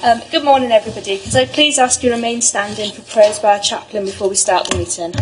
Good morning, everybody. Could I please ask you to remain standing for prayers by our chaplain before we start the meeting?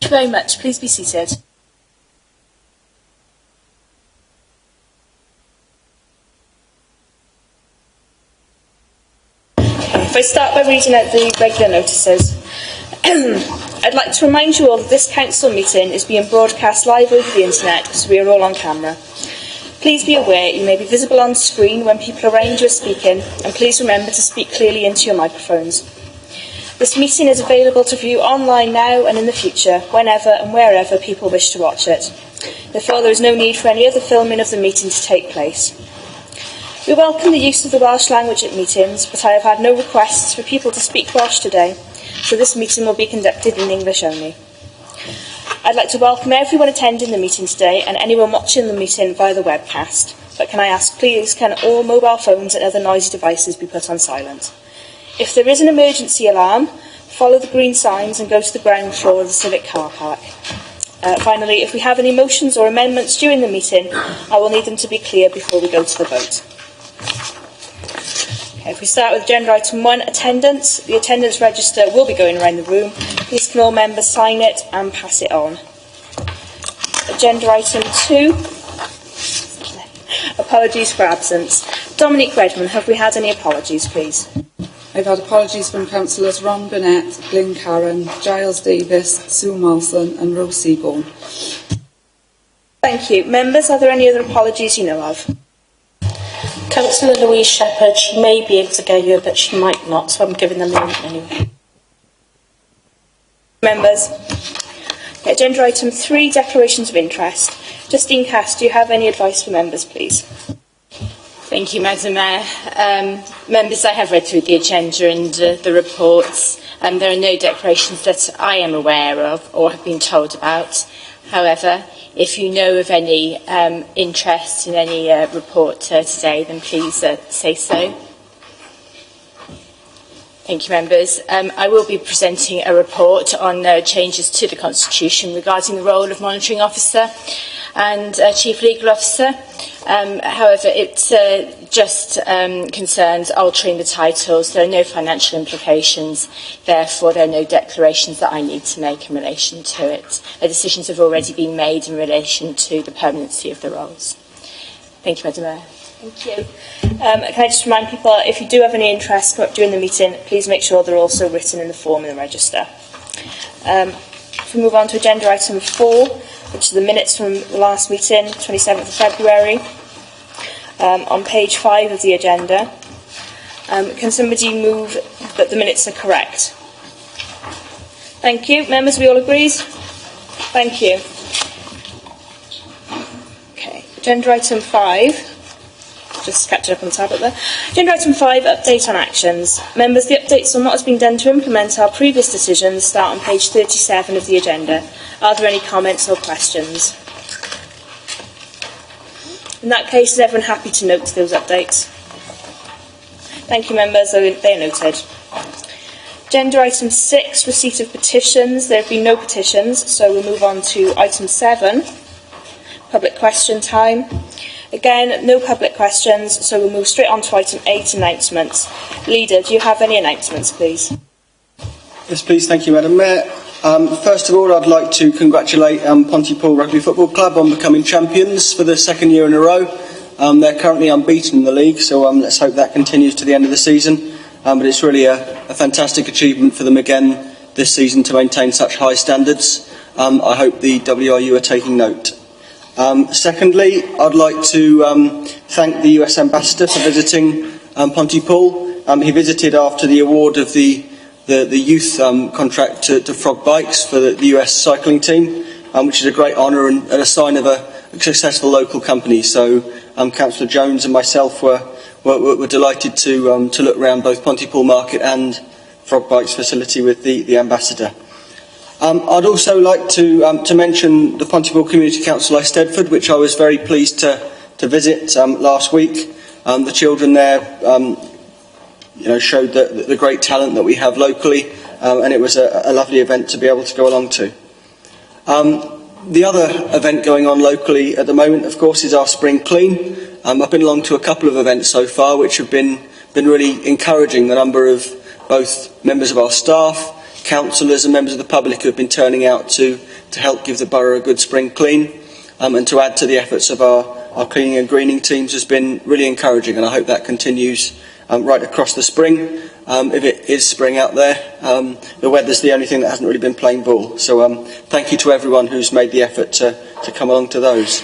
Thank you very much. Please be seated. If I start by reading out the regular notices. I'd like to remind you all that this council meeting is being broadcast live over the internet, so we are all on camera. Please be aware you may be visible on screen when people around you are speaking, and please remember to speak clearly into your microphones. This meeting is available to view online now and in the future, whenever and wherever people wish to watch it. Therefore, there is no need for any other filming of the meeting to take place. We welcome the use of the Welsh language at meetings, but I have had no requests for people to speak Welsh today, so this meeting will be conducted in English only. I'd like to welcome everyone attending the meeting today and anyone watching the meeting via the webcast. But can I ask, please, can all mobile phones and other noisy devices be put on silent? If there is an emergency alarm, follow the green signs and go to the ground floor of the Civic car park. Finally, if we have any motions or amendments during the meeting, I will need them to be clear before we go to the vote. Okay, if we start with agenda item 1, attendance. The attendance register will be going around the room. Please can all members sign it and pass it on. Agenda item 2, apologies for absence. Dominic Redmond, have we had any apologies, please? I've had apologies from councillors Ron Burnett, Glyn Carron, Giles Davis, Sue Molson and Rose Seaborn. Thank you. Members, are there any other apologies you know of? Councillor Louise Shepherd, she may be able to go here, but she might not, so I'm giving them in anyway. Members. Okay, agenda item 3, declarations of interest. Justine Cass, do you have any advice for members, please? Thank you, Madam Mayor. Members, I have read through the agenda and the reports. There are no declarations that I am aware of or have been told about. However, if you know of any interest in any report today, then please say so. Thank you, members. I will be presenting a report on changes to the Constitution regarding the role of monitoring officer and Chief Legal Officer. However, it just concerns altering the titles. There are no financial implications. Therefore, there are no declarations that I need to make in relation to it. Decisions have already been made in relation to the permanency of the roles. Thank you, Madam Mayor. Thank you. Can I just remind people, if you do have any interest during the meeting, please make sure they're also written in the form in the register. If we move on to agenda item 4, which are the minutes from the last meeting, 27th of February, on page 5 of the agenda. Can somebody move that the minutes are correct? Thank you. Members, we all agree? Thank you. Okay, agenda item 5. just catching up on the tablet there. Agenda item 5, update on actions. Members, the updates on what has been done to implement our previous decisions start on page 37 of the agenda. Are there any comments or questions? In that case, is everyone happy to note those updates? Thank you, members. They are noted. Agenda item 6, receipt of petitions. There have been no petitions, so we'll move on to item 7, public question time. Again, no public questions, so we'll move straight on to item 8, announcements. Leader, do you have any announcements, please? Yes, please. Thank you, Madam Mayor. First of all, I'd like to congratulate Pontypool Rugby Football Club on becoming champions for the second year in a row. They're currently unbeaten in the league, so let's hope that continues to the end of the season. But it's really a fantastic achievement for them again this season to maintain such high standards. I hope the WRU are taking note. Secondly, I'd like to thank the US Ambassador for visiting Pontypool. He visited after the award of the youth contract to Frog Bikes for the US cycling team, which is a great honour and a sign of a successful local company. So Councillor Jones and myself were delighted to look around both Pontypool Market and Frog Bikes facility with the Ambassador. I'd also like to mention the Pontypool Community Council Eisteddfod, which I was very pleased to visit last week. The children there showed the great talent that we have locally, and it was a lovely event to be able to go along to. The other event going on locally at the moment, of course, is our Spring Clean. I've been along to a couple of events so far, which have been really encouraging. The number of both members of our staff, councillors and members of the public who have been turning out to help give the borough a good spring clean, and to add to the efforts of our cleaning and greening teams has been really encouraging, and I hope that continues right across the spring. If it is spring out there, the weather's the only thing that hasn't really been playing ball. So thank you to everyone who's made the effort to come along to those.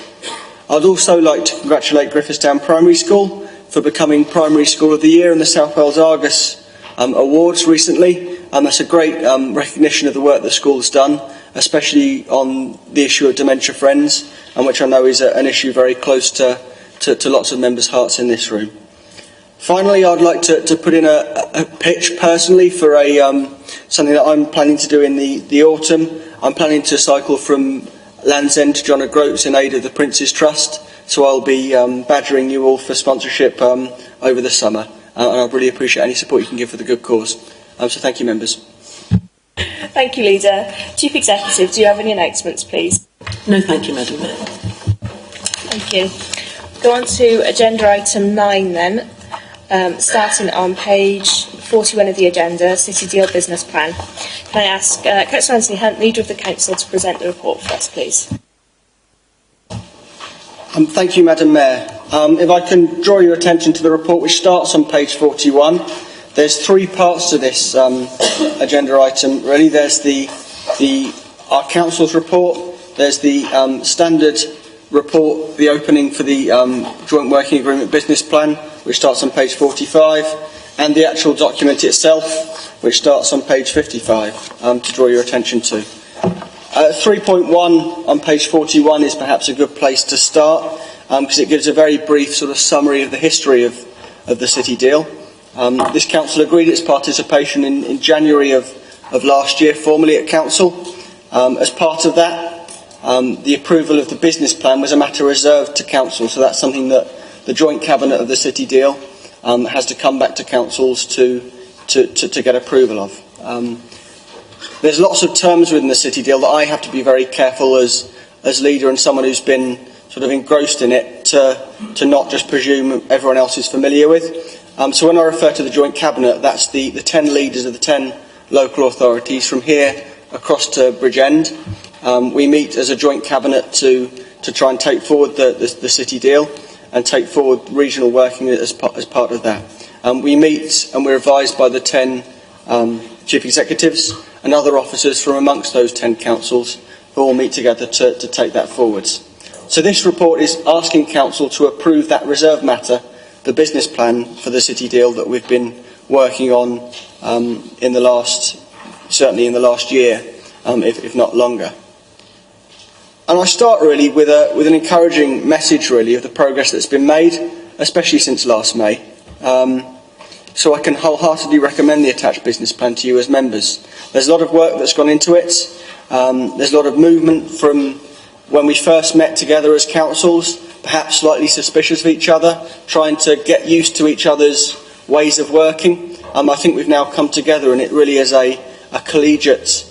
I'd also like to congratulate Griffithstown Primary School for becoming Primary School of the Year in the South Wales Argus Awards recently. That's a great recognition of the work the school has done, especially on the issue of Dementia Friends, which I know is an issue very close to lots of members' hearts in this room. Finally, I'd like to put in a pitch personally for something that I'm planning to do in the autumn. I'm planning to cycle from Land's End to John O'Groats in aid of the Prince's Trust, so I'll be badgering you all for sponsorship over the summer, and I'll really appreciate any support you can give for the good cause. So thank you, members. Thank you, Leader. Chief Executive, do you have any announcements, please? No, thank you, Madam Mayor. Thank you. Go on to agenda item 9 then, starting on page 41 of the agenda, City Deal Business Plan. Can I ask Councillor Anthony Hunt, Leader of the Council, to present the report for us, please? Thank you, Madam Mayor. If I can draw your attention to the report, which starts on page 41. There's three parts to this agenda item. Really, there's our council's report. There's the standard report, the opening for the joint working agreement business plan, which starts on page 45, and the actual document itself, which starts on page 55. To draw your attention to. 3.1 on page 41 is perhaps a good place to start, because it gives a very brief sort of summary of the history of the City Deal. This council agreed its participation in January of last year formally at council. As part of that, the approval of the business plan was a matter reserved to council, so that's something that the joint cabinet of the City Deal has to come back to councils to get approval of. There's lots of terms within the City Deal that I have to be very careful as leader and someone who's been sort of engrossed in it to not just presume everyone else is familiar with. So when I refer to the joint cabinet, that's the 10 leaders of the 10 local authorities from here across to Bridgend. We meet as a joint cabinet to try and take forward the City Deal and take forward regional working as part of that. We meet and we're advised by the 10 chief executives and other officers from amongst those 10 councils who all meet together to take that forwards. So this report is asking council to approve that reserve matter, the business plan for the City Deal that we've been working on certainly in the last year, if not longer. And I start really with an encouraging message really of the progress that's been made. especially since last May. So I can wholeheartedly recommend the attached business plan to you as members. There's a lot of work that's gone into it. There's a lot of movement from when we first met together as councils, perhaps slightly suspicious of each other, trying to get used to each other's ways of working. I think we've now come together, and it really is a collegiate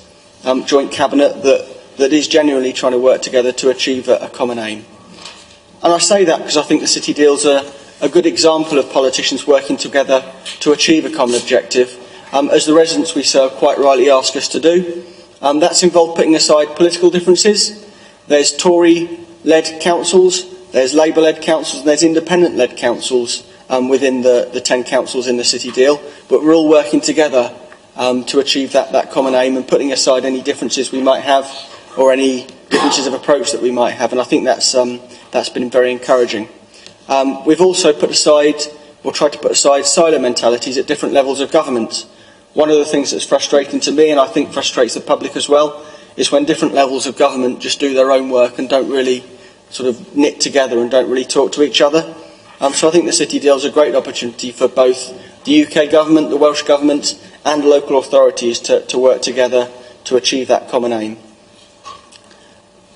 joint cabinet that is genuinely trying to work together to achieve a common aim. And I say that because I think the City Deal's a good example of politicians working together to achieve a common objective, as the residents we serve quite rightly ask us to do. That's involved putting aside political differences. There's Tory-led councils, there's Labour-led councils, and there's independent-led councils within the 10 councils in the City Deal, but we're all working together to achieve that common aim and putting aside any differences we might have or any differences of approach that we might have, and I think that's been very encouraging. We've also put aside, or tried to put aside, silo mentalities at different levels of government. One of the things that's frustrating to me, and I think frustrates the public as well, is when different levels of government just do their own work and don't really sort of knit together and don't really talk to each other. So I think the City Deal is a great opportunity for both the UK government, the Welsh government and local authorities to work together to achieve that common aim.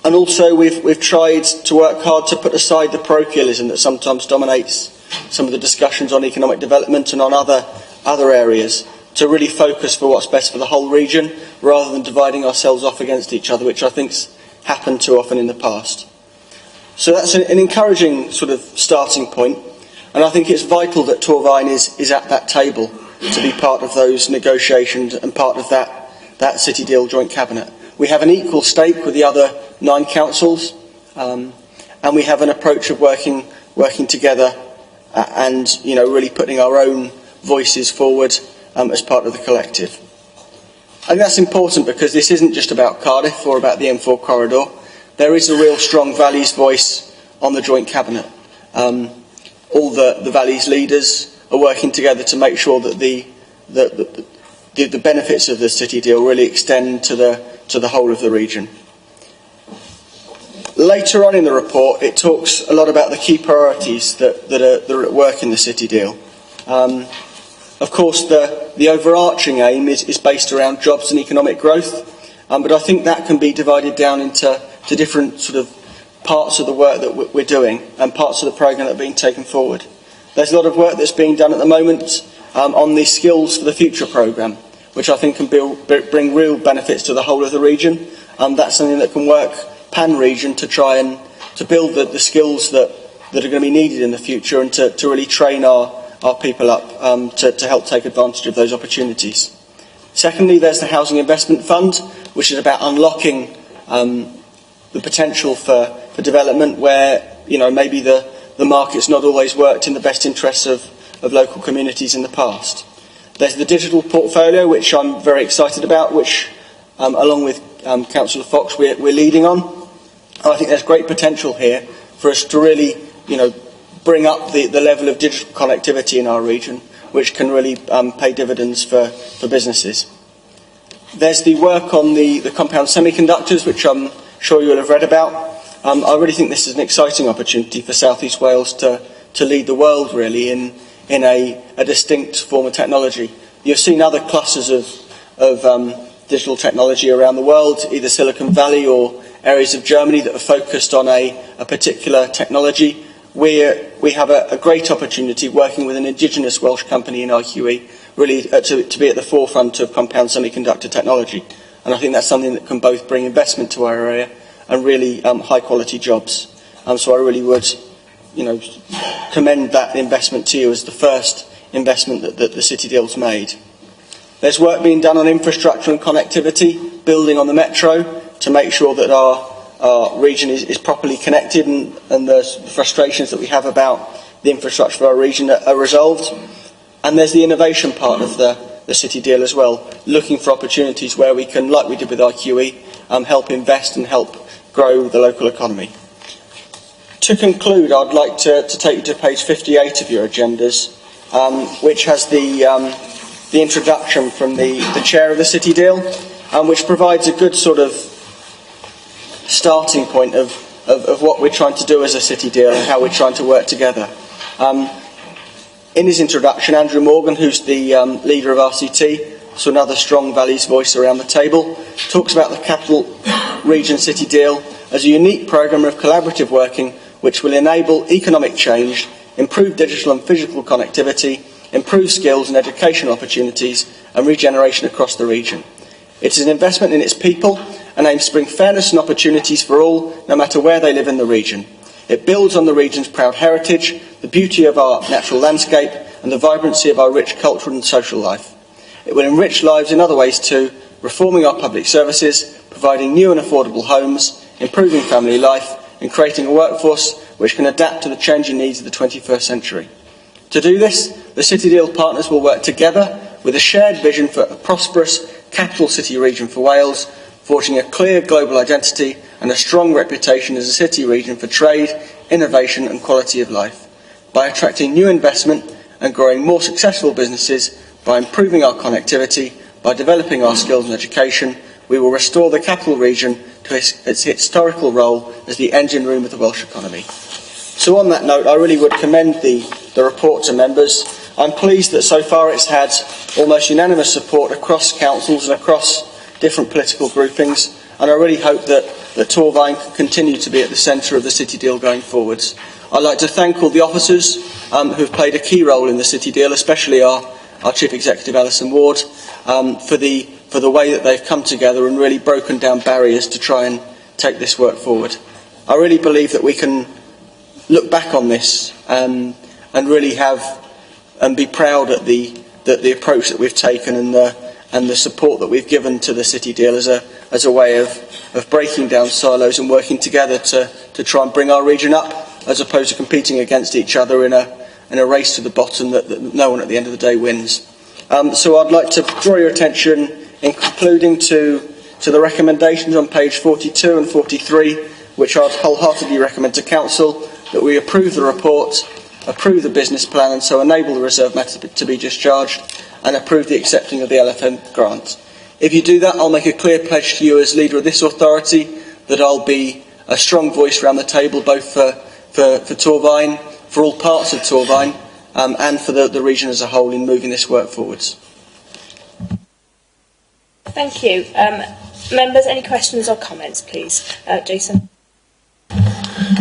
And also we've tried to work hard to put aside the parochialism that sometimes dominates some of the discussions on economic development and on other areas, to really focus for what's best for the whole region rather than dividing ourselves off against each other, which I think's happened too often in the past. So that's an encouraging sort of starting point, and I think it's vital that Torfaen is at that table to be part of those negotiations and part of that City Deal joint cabinet. We have an equal stake with the other 9 councils, and we have an approach of working together and really putting our own voices forward as part of the collective. I think that's important because this isn't just about Cardiff or about the M4 corridor. There is a real strong values voice on the joint cabinet. All the values leaders are working together to make sure that the benefits of the City Deal really extend to the whole of the region. Later on in the report, it talks a lot about the key priorities that are at work in the City Deal. Of course, the overarching aim is based around jobs and economic growth, but I think that can be divided down into different sort of parts of the work that we're doing and parts of the programme that are being taken forward. There's a lot of work that's being done at the moment on the Skills for the Future programme, which I think can bring real benefits to the whole of the region. That's something that can work pan-region to try and to build the skills that are going to be needed in the future and to really train our people up to help take advantage of those opportunities. Secondly, there's the Housing Investment Fund, which is about unlocking the potential for development where maybe the market's not always worked in the best interests of local communities in the past. There's the digital portfolio, which I'm very excited about, which along with Councillor Fox we're leading on. I think there's great potential here for us to really bring up the level of digital connectivity in our region, which can really pay dividends for businesses. There's the work on the compound semiconductors, which I'm sure you'll have read about. I really think this is an exciting opportunity for South East Wales to lead the world really in a distinct form of technology. You've seen other clusters of digital technology around the world, either Silicon Valley or areas of Germany that are focused on a particular technology. We have a great opportunity working with an indigenous Welsh company in RQE really to be at the forefront of compound semiconductor technology. And I think that's something that can both bring investment to our area and really high quality jobs. So I really would commend that investment to you as the first investment that the City Deal's made. There's work being done on infrastructure and connectivity, building on the metro to make sure that our region is properly connected and the frustrations that we have about the infrastructure of our region are resolved. And there's the innovation part of the City Deal as well, looking for opportunities where we can, like we did with RQE, help invest and help grow the local economy. To conclude, I'd like to take you to page 58 of your agendas, which has the introduction from the chair of the City Deal, which provides a good sort of starting point of what we're trying to do as a City Deal and how we're trying to work together. In his introduction, Andrew Morgan, who's the leader of RCT, so another strong values voice around the table, talks about the Capital Region City Deal as a unique programme of collaborative working which will enable economic change, improve digital and physical connectivity, improve skills and educational opportunities and regeneration across the region. It is an investment in its people and aims to bring fairness and opportunities for all, no matter where they live in the region. It builds on the region's proud heritage, the beauty of our natural landscape and the vibrancy of our rich cultural and social life. It will enrich lives in other ways too, reforming our public services, providing new and affordable homes, improving family life and creating a workforce which can adapt to the changing needs of the 21st century. To do this, the City Deal partners will work together with a shared vision for a prosperous capital city region for Wales, forging a clear global identity and a strong reputation as a city region for trade, innovation and quality of life. By attracting new investment and growing more successful businesses, by improving our connectivity, by developing our skills and education, we will restore the capital region to its historical role as the engine room of the Welsh economy. So on that note, I really would commend the report to members. I'm pleased that so far it's had almost unanimous support across councils and across different political groupings, and I really hope that Torfaen can continue to be at the centre of the City Deal going forwards. I'd like to thank all the officers who've played a key role in the City Deal, especially our Chief Executive Alison Ward, for the way that they've come together and really broken down barriers to try and take this work forward. I really believe that we can look back on this and really be proud at the approach that we've taken and the support that we've given to the City Deal as a way of breaking down silos and working together to try and bring our region up, as opposed to competing against each other in a race to the bottom that no one at the end of the day wins. So I'd like to draw your attention in concluding to the recommendations on page 42 and 43, which I'd wholeheartedly recommend to Council that we approve the report, approve the business plan and so enable the reserve matter to be discharged, and approve the accepting of the LFM grant. If you do that, I'll make a clear pledge to you as leader of this authority that I'll be a strong voice around the table, both for Torfaen, for all parts of Torfaen, and for the region as a whole in moving this work forwards. Thank you. Members, any questions or comments, please? Jason.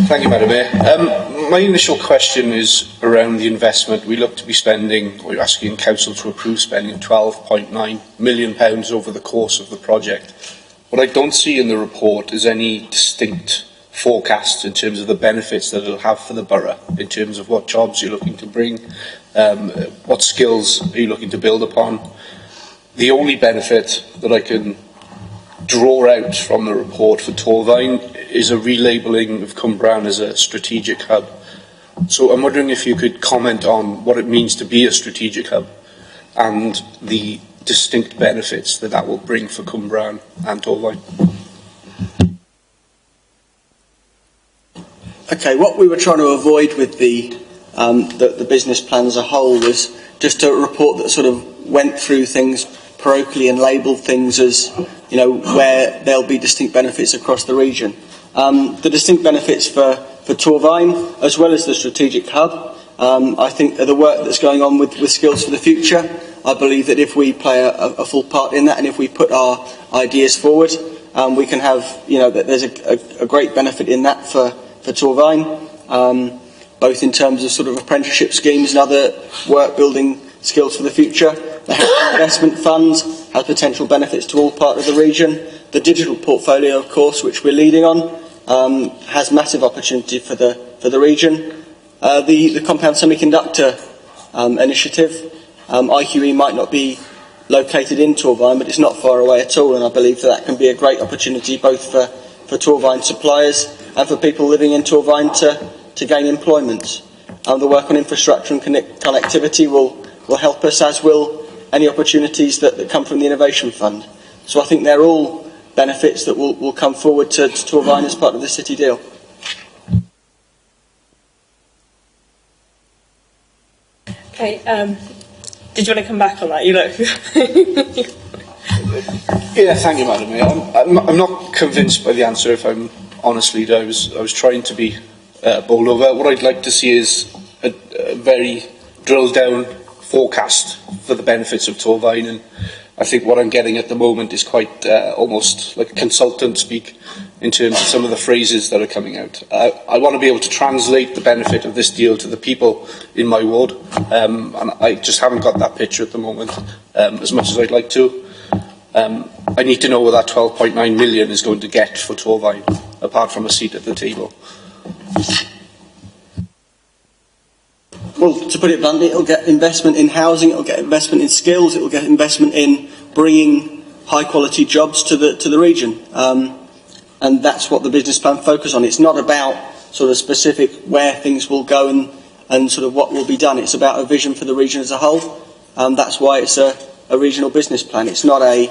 Thank you, Madam Mayor. My initial question is around the investment. We look to be spending, or asking Council to approve spending £12.9 million over the course of the project. What I don't see in the report is any distinct forecasts in terms of the benefits that it'll have for the borough, in terms of what jobs you're looking to bring, what skills are you looking to build upon. The only benefit that I can draw out from the report for Torfaen is a relabelling of Cwmbran as a strategic hub. So I'm wondering if you could comment on what it means to be a strategic hub and the distinct benefits that will bring for Cwmbran and Torfaen. Okay, what we were trying to avoid with the business plan as a whole was just a report that sort of went through things parochially and labelled things as, you know, where there'll be distinct benefits across the region. The distinct benefits for Torfaen, as well as the strategic hub, I think the work that's going on with Skills for the Future, I believe that if we play a full part in that and if we put our ideas forward, we can have, you know, that there's a great benefit in that for Torfaen, both in terms of sort of apprenticeship schemes and other work building skills for the future. The Housing Investment Fund has potential benefits to all part of the region. The digital portfolio, of course, which we're leading on, has massive opportunity for the region. The compound semiconductor initiative, IQE might not be located in Torfaen, but it's not far away at all, and I believe that can be a great opportunity both for Torfaen suppliers and for people living in Torfaen to gain employment. The work on infrastructure and connectivity will help us, as will any opportunities that come from the Innovation Fund. So I think they're all benefits that will come forward to Torfaen as part of the City Deal. Okay, did you want to come back on that? You look. Yeah, thank you, Madam Mayor. I'm not convinced by the answer, if I'm honest, Leader. I was trying to be bold over. What I'd like to see is a very drilled down forecast for the benefits of Torfaen, and I think what I'm getting at the moment is quite almost like consultant speak in terms of some of the phrases that are coming out. I want to be able to translate the benefit of this deal to the people in my ward, and I just haven't got that picture at the moment, as much as I'd like to. I need to know what that 12.9 million is going to get for Torfaen, apart from a seat at the table. Well, to put it bluntly, it'll get investment in housing, it'll get investment in skills, it'll get investment in bringing high-quality jobs to the region. And that's what the business plan focuses on. It's not about sort of specific where things will go and sort of what will be done. It's about a vision for the region as a whole. That's why it's a regional business plan. It's not a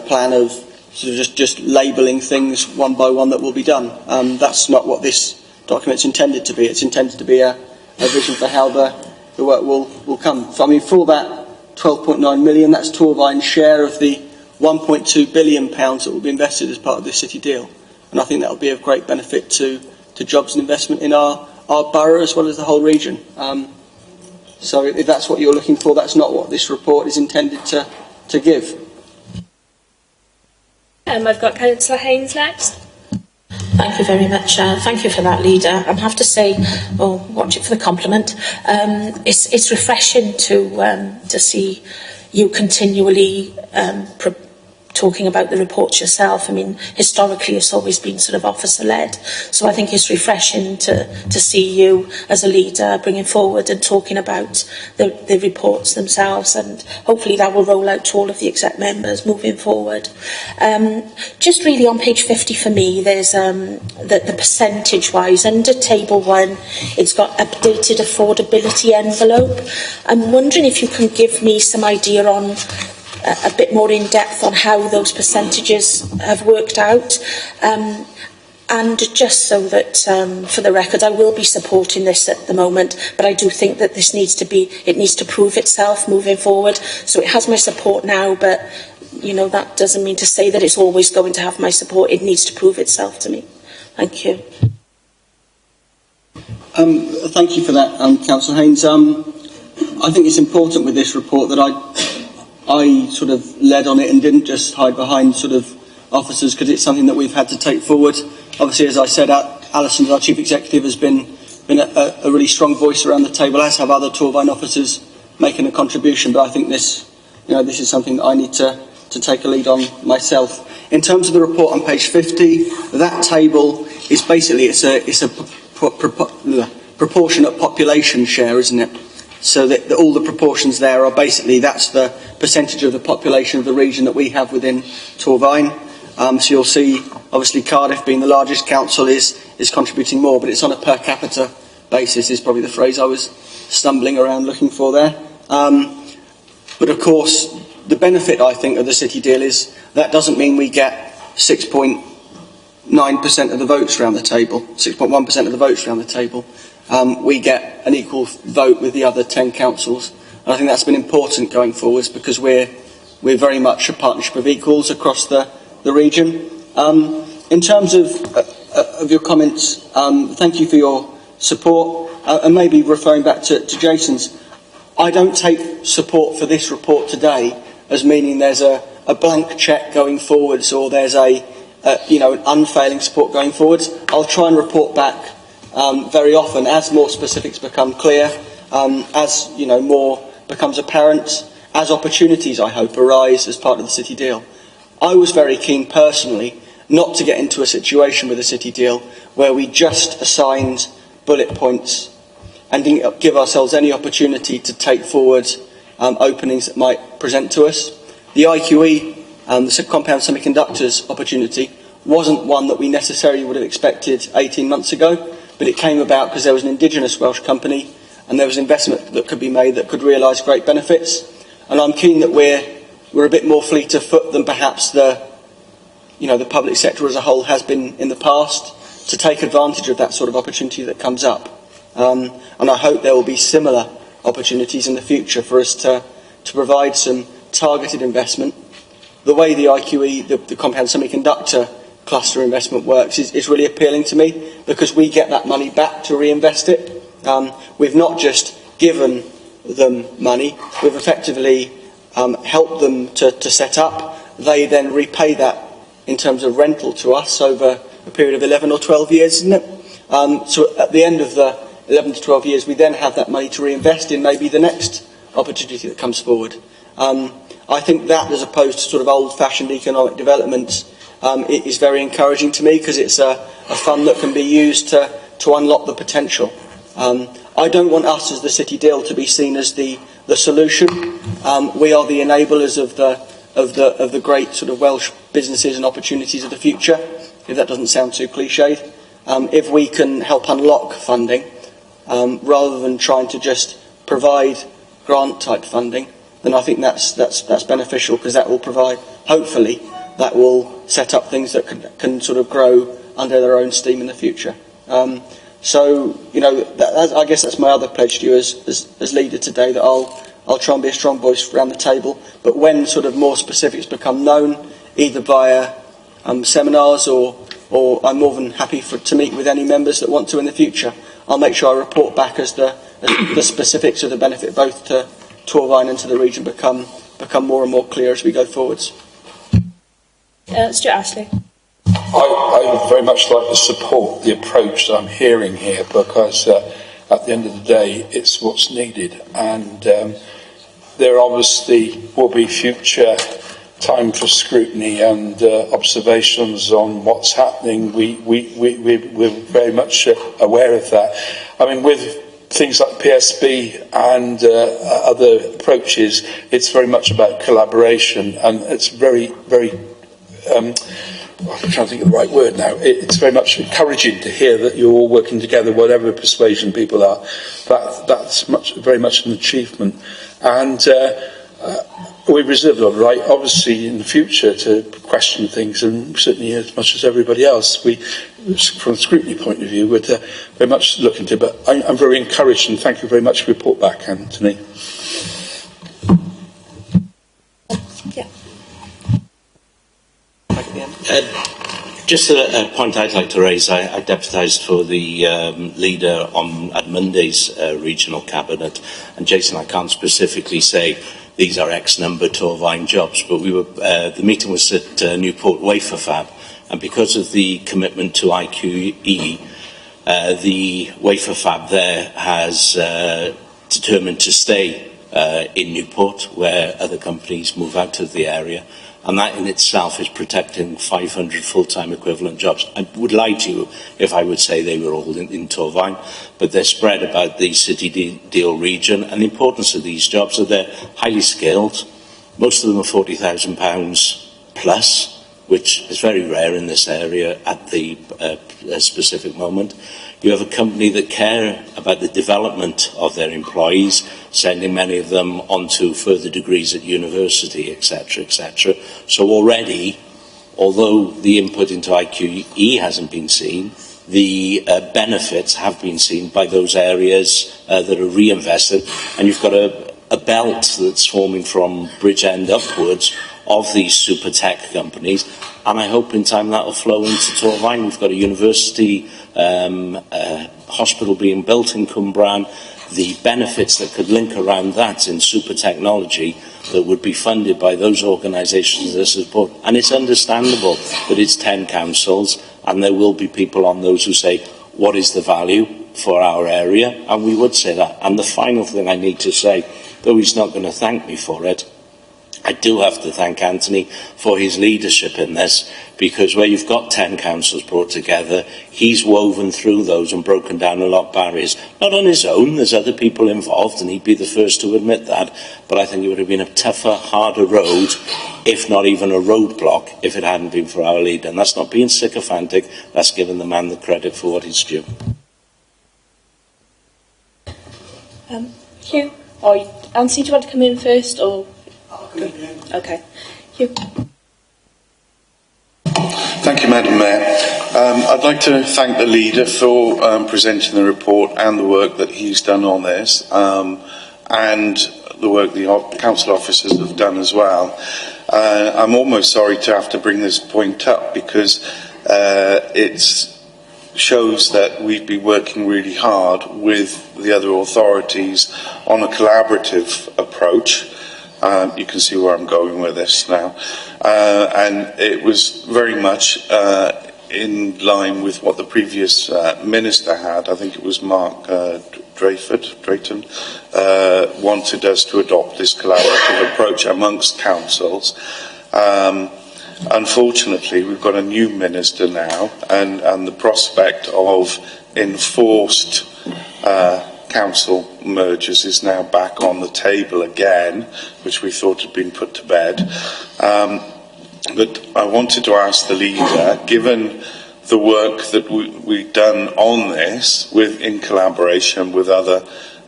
plan of sort of just labelling things one by one that will be done. That's not what this document's intended to be. It's intended to be a vision for how the work will come. So, I mean, for that 12.9 million, that's Torfaen's share of the £1.2 billion that will be invested as part of this city deal. And I think that will be of great benefit to jobs and investment in our borough as well as the whole region. So if that's what you're looking for, that's not what this report is intended to give. I've got Councillor Haynes next. Thank you very much. Thank you for that, Leader. I have to say, watch it for the compliment. It's refreshing to see you continually talking about the reports yourself. I mean, historically it's always been sort of officer-led, so I think it's refreshing to see you as a leader bringing forward and talking about the reports themselves, and hopefully that will roll out to all of the exec members moving forward. Just really on page 50 for me, there's the percentage-wise, under table 1, it's got updated affordability envelope. I'm wondering if you can give me some idea on a bit more in depth on how those percentages have worked out, and just so that for the record, I will be supporting this at the moment, but I do think that this needs to prove itself moving forward. So it has my support now, but that doesn't mean to say that it's always going to have my support. It needs to prove itself to me. Thank you. Thank you for that, Councillor Haynes. I think it's important with this report that I sort of led on it and didn't just hide behind sort of officers, because it's something that we've had to take forward. Obviously, as I said, Alison, our Chief Executive, has been a really strong voice around the table, as have other Torfaen officers making a contribution. But I think this is something that I need to take a lead on myself. In terms of the report on page 50, that table is basically it's a proportionate population share, isn't it? So that all the proportions there are basically, that's the percentage of the population of the region that we have within Torfaen. So you'll see, obviously, Cardiff being the largest council is contributing more, but it's on a per capita basis, is probably the phrase I was stumbling around looking for there. But of course, the benefit, I think, of the city deal is that doesn't mean we get 6.9% of the votes around the table, 6.1% of the votes around the table. We get an equal vote with the other 10 councils. And I think that's been important going forwards, because we're very much a partnership of equals across the region. In terms of your comments, thank you for your support. And maybe referring back to Jason's, I don't take support for this report today as meaning there's a blank cheque going forwards, or there's an unfailing support going forwards. I'll try and report back very often as more specifics become clear, as more becomes apparent, as opportunities, I hope, arise as part of the city deal. I was very keen personally not to get into a situation with the city deal where we just assigned bullet points and didn't give ourselves any opportunity to take forward openings that might present to us. The IQE, the compound semiconductors opportunity, wasn't one that we necessarily would have expected 18 months ago, but it came about because there was an indigenous Welsh company and there was investment that could be made that could realise great benefits. And I'm keen that we're a bit more fleet of foot than perhaps the public sector as a whole has been in the past, to take advantage of that sort of opportunity that comes up. And I hope there will be similar opportunities in the future for us to provide some targeted investment. The way the IQE, the compound semiconductor cluster investment works is really appealing to me, because we get that money back to reinvest it. We've not just given them money, we've effectively helped them to set up. They then repay that in terms of rental to us over a period of 11 or 12 years, isn't it? So at the end of the 11 to 12 years, we then have that money to reinvest in maybe the next opportunity that comes forward. I think that, as opposed to sort of old-fashioned economic development, it is very encouraging to me, because it's a fund that can be used to unlock the potential. I don't want us as the City Deal to be seen as the solution. We are the enablers of the great sort of Welsh businesses and opportunities of the future, if that doesn't sound too cliched. If we can help unlock funding, rather than trying to just provide grant-type funding, then I think that's beneficial, because that will provide, hopefully, that will set up things that can sort of grow under their own steam in the future. So, you know, I guess that's my other pledge to you as leader today, that I'll try and be a strong voice around the table. But when sort of more specifics become known, either via seminars or I'm more than happy to meet with any members that want to in the future, I'll make sure I report back as the specifics of the benefit both to Torfaen and to the region become more and more clear as we go forwards. Stuart Ashley. I would very much like to support the approach that I'm hearing here, because at the end of the day, it's what's needed, and there obviously will be future time for scrutiny and observations on what's happening. We're very much aware of that. I mean, with things like PSB and other approaches, it's very much about collaboration, and it's very, very I'm trying to think of the right word now. It's very much encouraging to hear that you're all working together, whatever persuasion people are. That's very much an achievement. And we reserve the right, obviously, in the future to question things, and certainly as much as everybody else. We, from a scrutiny point of view, would very much look into it. But I'm very encouraged, and thank you very much for your report back, Anthony. Just a point I'd like to raise. I deputised for the leader at Monday's regional cabinet, and Jason, I can't specifically say these are X number Torfaen jobs, but the meeting was at Newport Wafer Fab, and because of the commitment to IQE, the Wafer Fab there has determined to stay in Newport, where other companies move out of the area. And that in itself is protecting 500 full-time equivalent jobs. I would lie to you if I would say they were all in Torfaen, but they're spread about the City Deal region, and the importance of these jobs are they're highly skilled. Most of them are £40,000 plus, which is very rare in this area at the specific moment. You have a company that care about the development of their employees, sending many of them on to further degrees at university, etc., etc. So already, although the input into IQE hasn't been seen, the benefits have been seen by those areas that are reinvested, and you've got a belt that's forming from Bridgend upwards of these super tech companies, and I hope in time that will flow into Torfaen. We've got a university hospital being built in Cwmbran. The benefits that could link around that in super technology that would be funded by those organisations that support. And it's understandable that it's 10 councils, and there will be people on those who say, what is the value for our area? And we would say that. And the final thing I need to say, though he's not going to thank me for it, I do have to thank Anthony for his leadership in this, because where you've got 10 councils brought together, he's woven through those and broken down a lot of barriers. Not on his own, there's other people involved, and he'd be the first to admit that, but I think it would have been a tougher, harder road, if not even a roadblock, if it hadn't been for our leader. And that's not being sycophantic, that's giving the man the credit for what he's due. Hugh, or Anthony, do you want to come in first, or...? Okay. Hugh. Thank you, Madam Mayor. I'd like to thank the leader for presenting the report and the work that he's done on this, and the work the council officers have done as well. I'm almost sorry to have to bring this point up, because it's shows that we've been working really hard with the other authorities on a collaborative approach. You can see where I'm going with this now. And it was very much in line with what the previous minister had. I think it was Mark Drayton, wanted us to adopt this collaborative approach amongst councils. Unfortunately, we've got a new minister now, and the prospect of enforced council mergers is now back on the table again, which we thought had been put to bed. But I wanted to ask the leader, given the work that we've done on this, in collaboration with other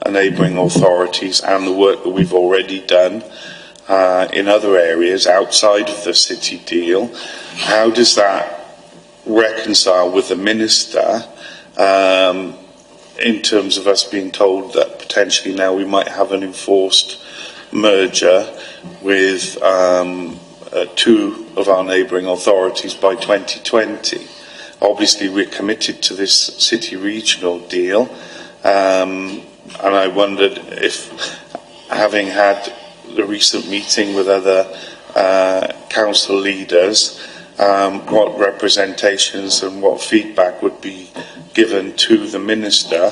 neighbouring authorities, and the work that we've already done in other areas outside of the city deal, how does that reconcile with the minister in terms of us being told that potentially now we might have an enforced merger with two of our neighbouring authorities by 2020? Obviously, we're committed to this city regional deal, and I wondered if, having had the recent meeting with other council leaders, what representations and what feedback would be given to the minister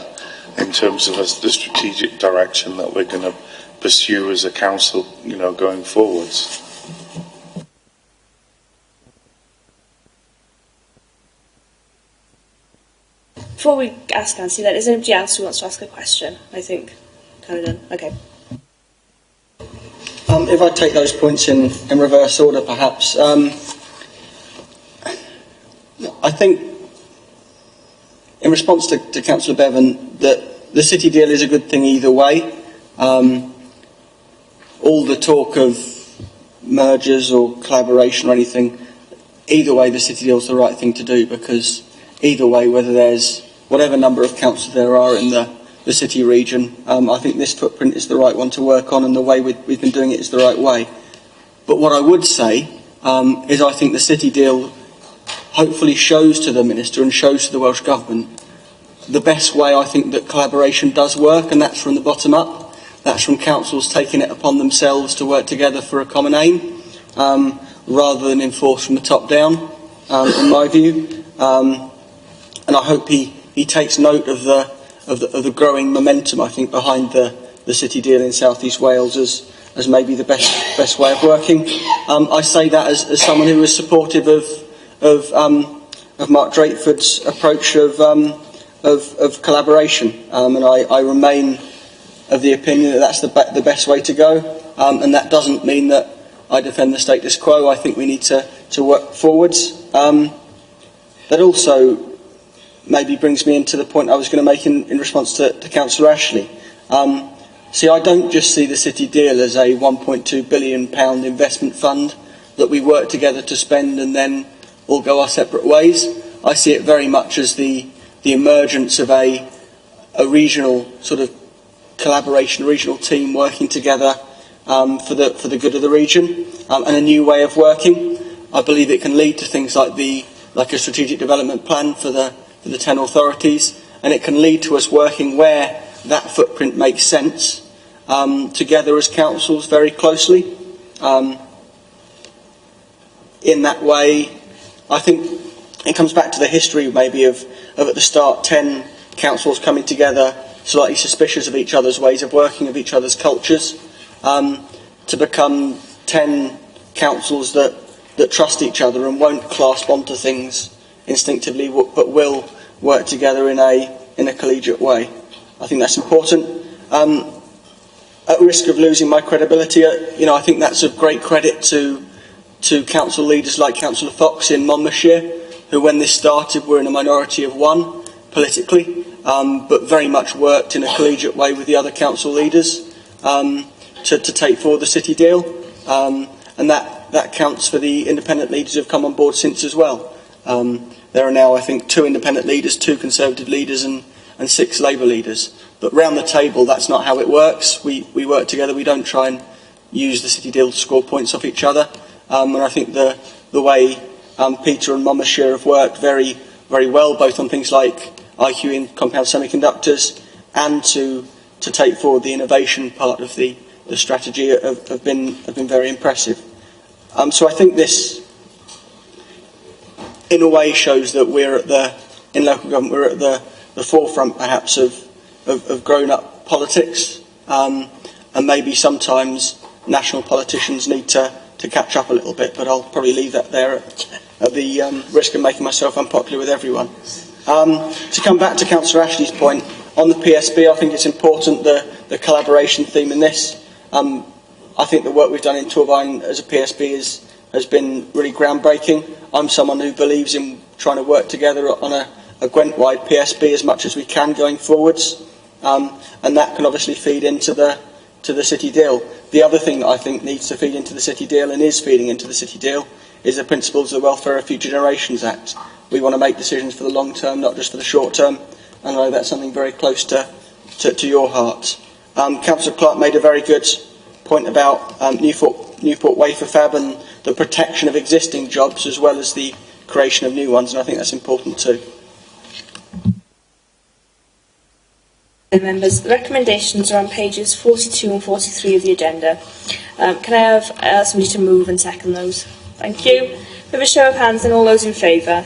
in terms of the strategic direction that we're going to pursue as a council, going forwards. Before we ask Nancy, is there anybody else who wants to ask a question? I think kind of done. Okay. If I take those points in reverse order, perhaps. I think, in response to Councillor Bevan, that the city deal is a good thing either way. All the talk of mergers or collaboration or anything, either way the city deal is the right thing to do, because either way, whether there's whatever number of councils there are in the city region, I think this footprint is the right one to work on, and the way we've been doing it is the right way. But what I would say is I think the city deal hopefully shows to the minister and shows to the Welsh Government the best way I think that collaboration does work, and that's from the bottom up. That's from councils taking it upon themselves to work together for a common aim, rather than enforced from the top down, in my view. And I hope he takes note of the growing momentum, I think, behind the city deal in South East Wales as maybe the best way of working. I say that as someone who was supportive of Mark Drakeford's approach of collaboration, and I remain of the opinion that that's the best way to go. And that doesn't mean that I defend the status quo. I think we need to work forwards. That also maybe brings me into the point I was going to make in response to Councillor Ashley. See, I don't just see the city deal as a £1.2 billion investment fund that we work together to spend and then all go our separate ways. I see it very much as the emergence of a regional sort of collaboration, regional team working together for the good of the region, and a new way of working. I believe it can lead to things like a strategic development plan for the 10 authorities, and it can lead to us working where that footprint makes sense, together as councils very closely. In that way, I think it comes back to the history maybe of at the start 10 councils coming together slightly suspicious of each other's ways of working, of each other's cultures, to become 10 councils that trust each other and won't clasp onto things instinctively, but will work together in a collegiate way. I think that's important. At risk of losing my credibility, I think that's of great credit to council leaders like Councillor Fox in Monmouthshire, who, when this started, were in a minority of one politically, but very much worked in a collegiate way with the other council leaders to take forward the city deal, and that counts for the independent leaders who have come on board since as well. There are now, I think, 2 independent leaders, 2 Conservative leaders and 6 Labour leaders. But round the table, that's not how it works. We work together. We don't try and use the city deal to score points off each other. And I think the way Peter and Monmouthshire have worked very very well, both on things like IQ in compound semiconductors and to take forward the innovation part of the strategy have been very impressive. So I think this, in a way, shows that in local government we're at the forefront, perhaps, of grown-up politics, and maybe sometimes national politicians need to catch up a little bit. But I'll probably leave that there at the risk of making myself unpopular with everyone. To come back to Councillor Ashley's point on the PSB, I think it's important the collaboration theme in this. I think the work we've done in Torvine as a PSB has been really groundbreaking. I'm someone who believes in trying to work together on a Gwent-wide PSB as much as we can going forwards, and that can obviously feed into the city deal. The other thing that I think needs to feed into the city deal, and is feeding into the city deal, is the principles of the Welfare of Future Generations Act. We want to make decisions for the long term, not just for the short term, and I know that's something very close to your heart. Councillor Clark made a very good point about Newport Wafer Fab and the protection of existing jobs as well as the creation of new ones, and I think that's important too. Members, the recommendations are on pages 42 and 43 of the agenda. Can I have somebody to move and second those? Thank you. With a show of hands, and all those in favour.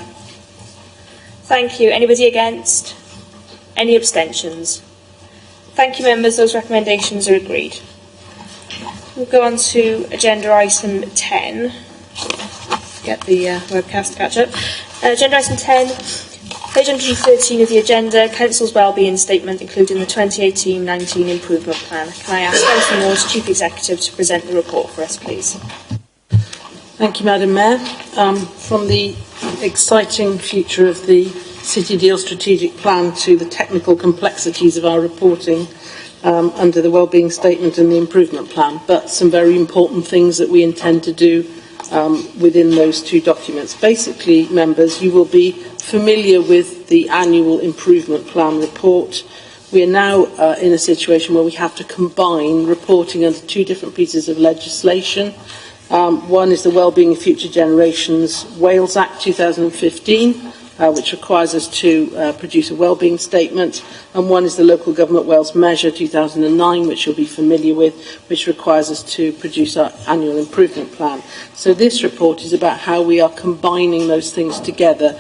Thank you. Anybody against? Any abstentions? Thank you, members. Those recommendations are agreed. We'll go on to agenda item 10. Get the webcast to catch up. Agenda item 10, page 113 of the agenda, Council's Wellbeing Statement, including the 2018-19 Improvement Plan. Can I ask Councillor Moores, Chief Executive, to present the report for us, please? Thank you, Madam Mayor. From the exciting future of the City Deal Strategic Plan to the technical complexities of our reporting under the Wellbeing Statement and the Improvement Plan, but some very important things that we intend to do within those two documents. Basically, members, you will be familiar with the annual Improvement Plan report. We are now in a situation where we have to combine reporting under two different pieces of legislation. One is the Wellbeing of Future Generations Wales Act 2015, which requires us to produce a wellbeing statement, and one is the Local Government Wales Measure 2009, which you'll be familiar with, which requires us to produce our annual improvement plan. So this report is about how we are combining those things together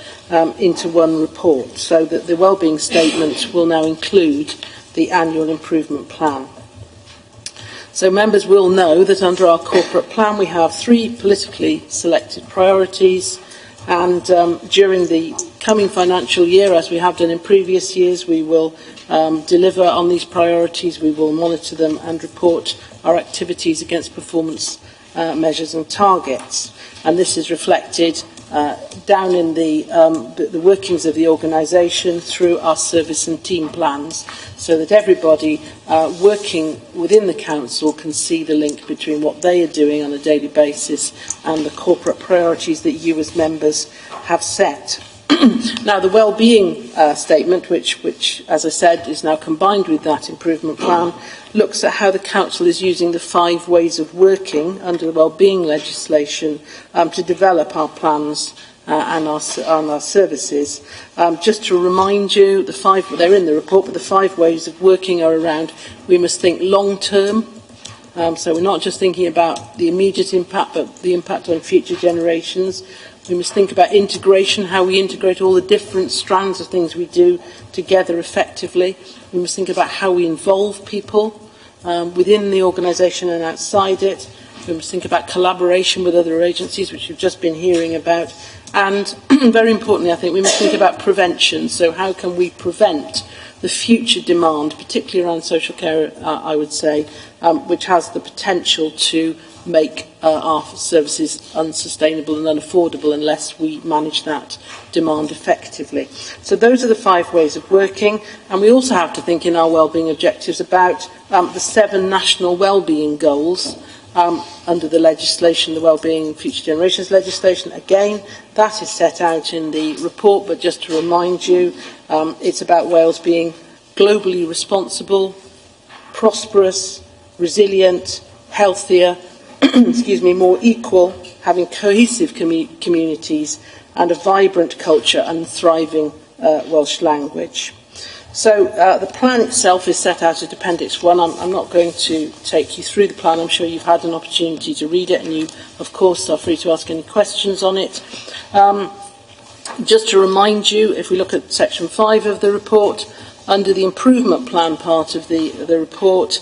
into one report, so that the wellbeing statement will now include the annual improvement plan. So members will know that under our corporate plan we have 3 politically selected priorities, and during the coming financial year, as we have done in previous years, we will deliver on these priorities, we will monitor them and report our activities against performance measures and targets. And this is reflected down in the workings of the organisation through our service and team plans, so that everybody working within the council can see the link between what they are doing on a daily basis and the corporate priorities that you as members have set. Now, the wellbeing statement, which, as I said, is now combined with that improvement plan, looks at how the council is using the 5 ways of working under the wellbeing legislation to develop our plans and our services. Just to remind you, they're in the report, but the 5 ways of working are around, we must think long term. So we're not just thinking about the immediate impact, but the impact on future generations. We must think about integration, how we integrate all the different strands of things we do together effectively. We must think about how we involve people within the organisation and outside it. We must think about collaboration with other agencies, which we've just been hearing about. And very importantly, I think we must think about prevention. So how can we prevent the future demand, particularly around social care, I would say, which has the potential to make our services unsustainable and unaffordable unless we manage that demand effectively. So those are the 5 ways of working, and we also have to think in our wellbeing objectives about the 7 national wellbeing goals under the legislation, the Wellbeing Future Generations legislation. Again, that is set out in the report, but just to remind you, it's about Wales being globally responsible, prosperous, resilient, healthier, more equal, having cohesive communities, and a vibrant culture and thriving Welsh language. So the plan itself is set out at Appendix 1. I'm not going to take you through the plan. I'm sure you've had an opportunity to read it, and you, of course, are free to ask any questions on it. Just to remind you, if we look at Section 5 of the report, under the improvement plan part of the report,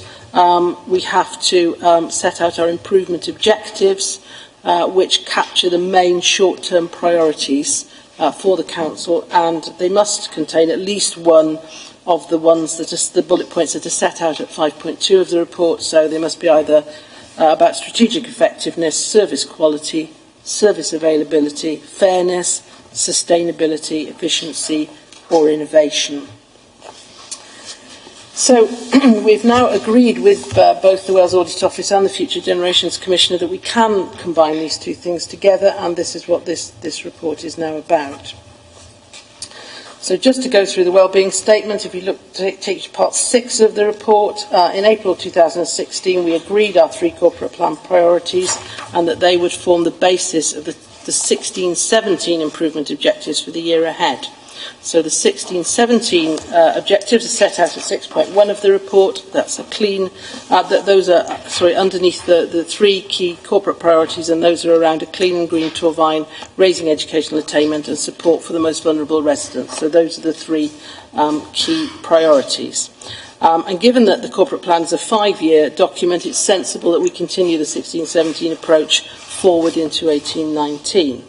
we have to set out our improvement objectives, which capture the main short-term priorities for the Council, and they must contain at least one of the ones that are the bullet points that are set out at 5.2 of the report. So they must be either about strategic effectiveness, service quality, service availability, fairness, sustainability, efficiency, or innovation. So we've now agreed with both the Wales Audit Office and the Future Generations Commissioner that we can combine these two things together, and this is what this report is now about. So just to go through the wellbeing statement, if we take part 6 of the report, in April 2016 we agreed our 3 corporate plan priorities and that they would form the basis of the 16-17 improvement objectives for the year ahead. So the 16-17 objectives are set out at 6.1 of the report. That's a clean. Those are underneath the 3 key corporate priorities, and those are around a clean and green Torfaen, raising educational attainment, and support for the most vulnerable residents. So those are the 3 key priorities. And given that the corporate plan is a 5-year document, it's sensible that we continue the 16-17 approach forward into 18-19.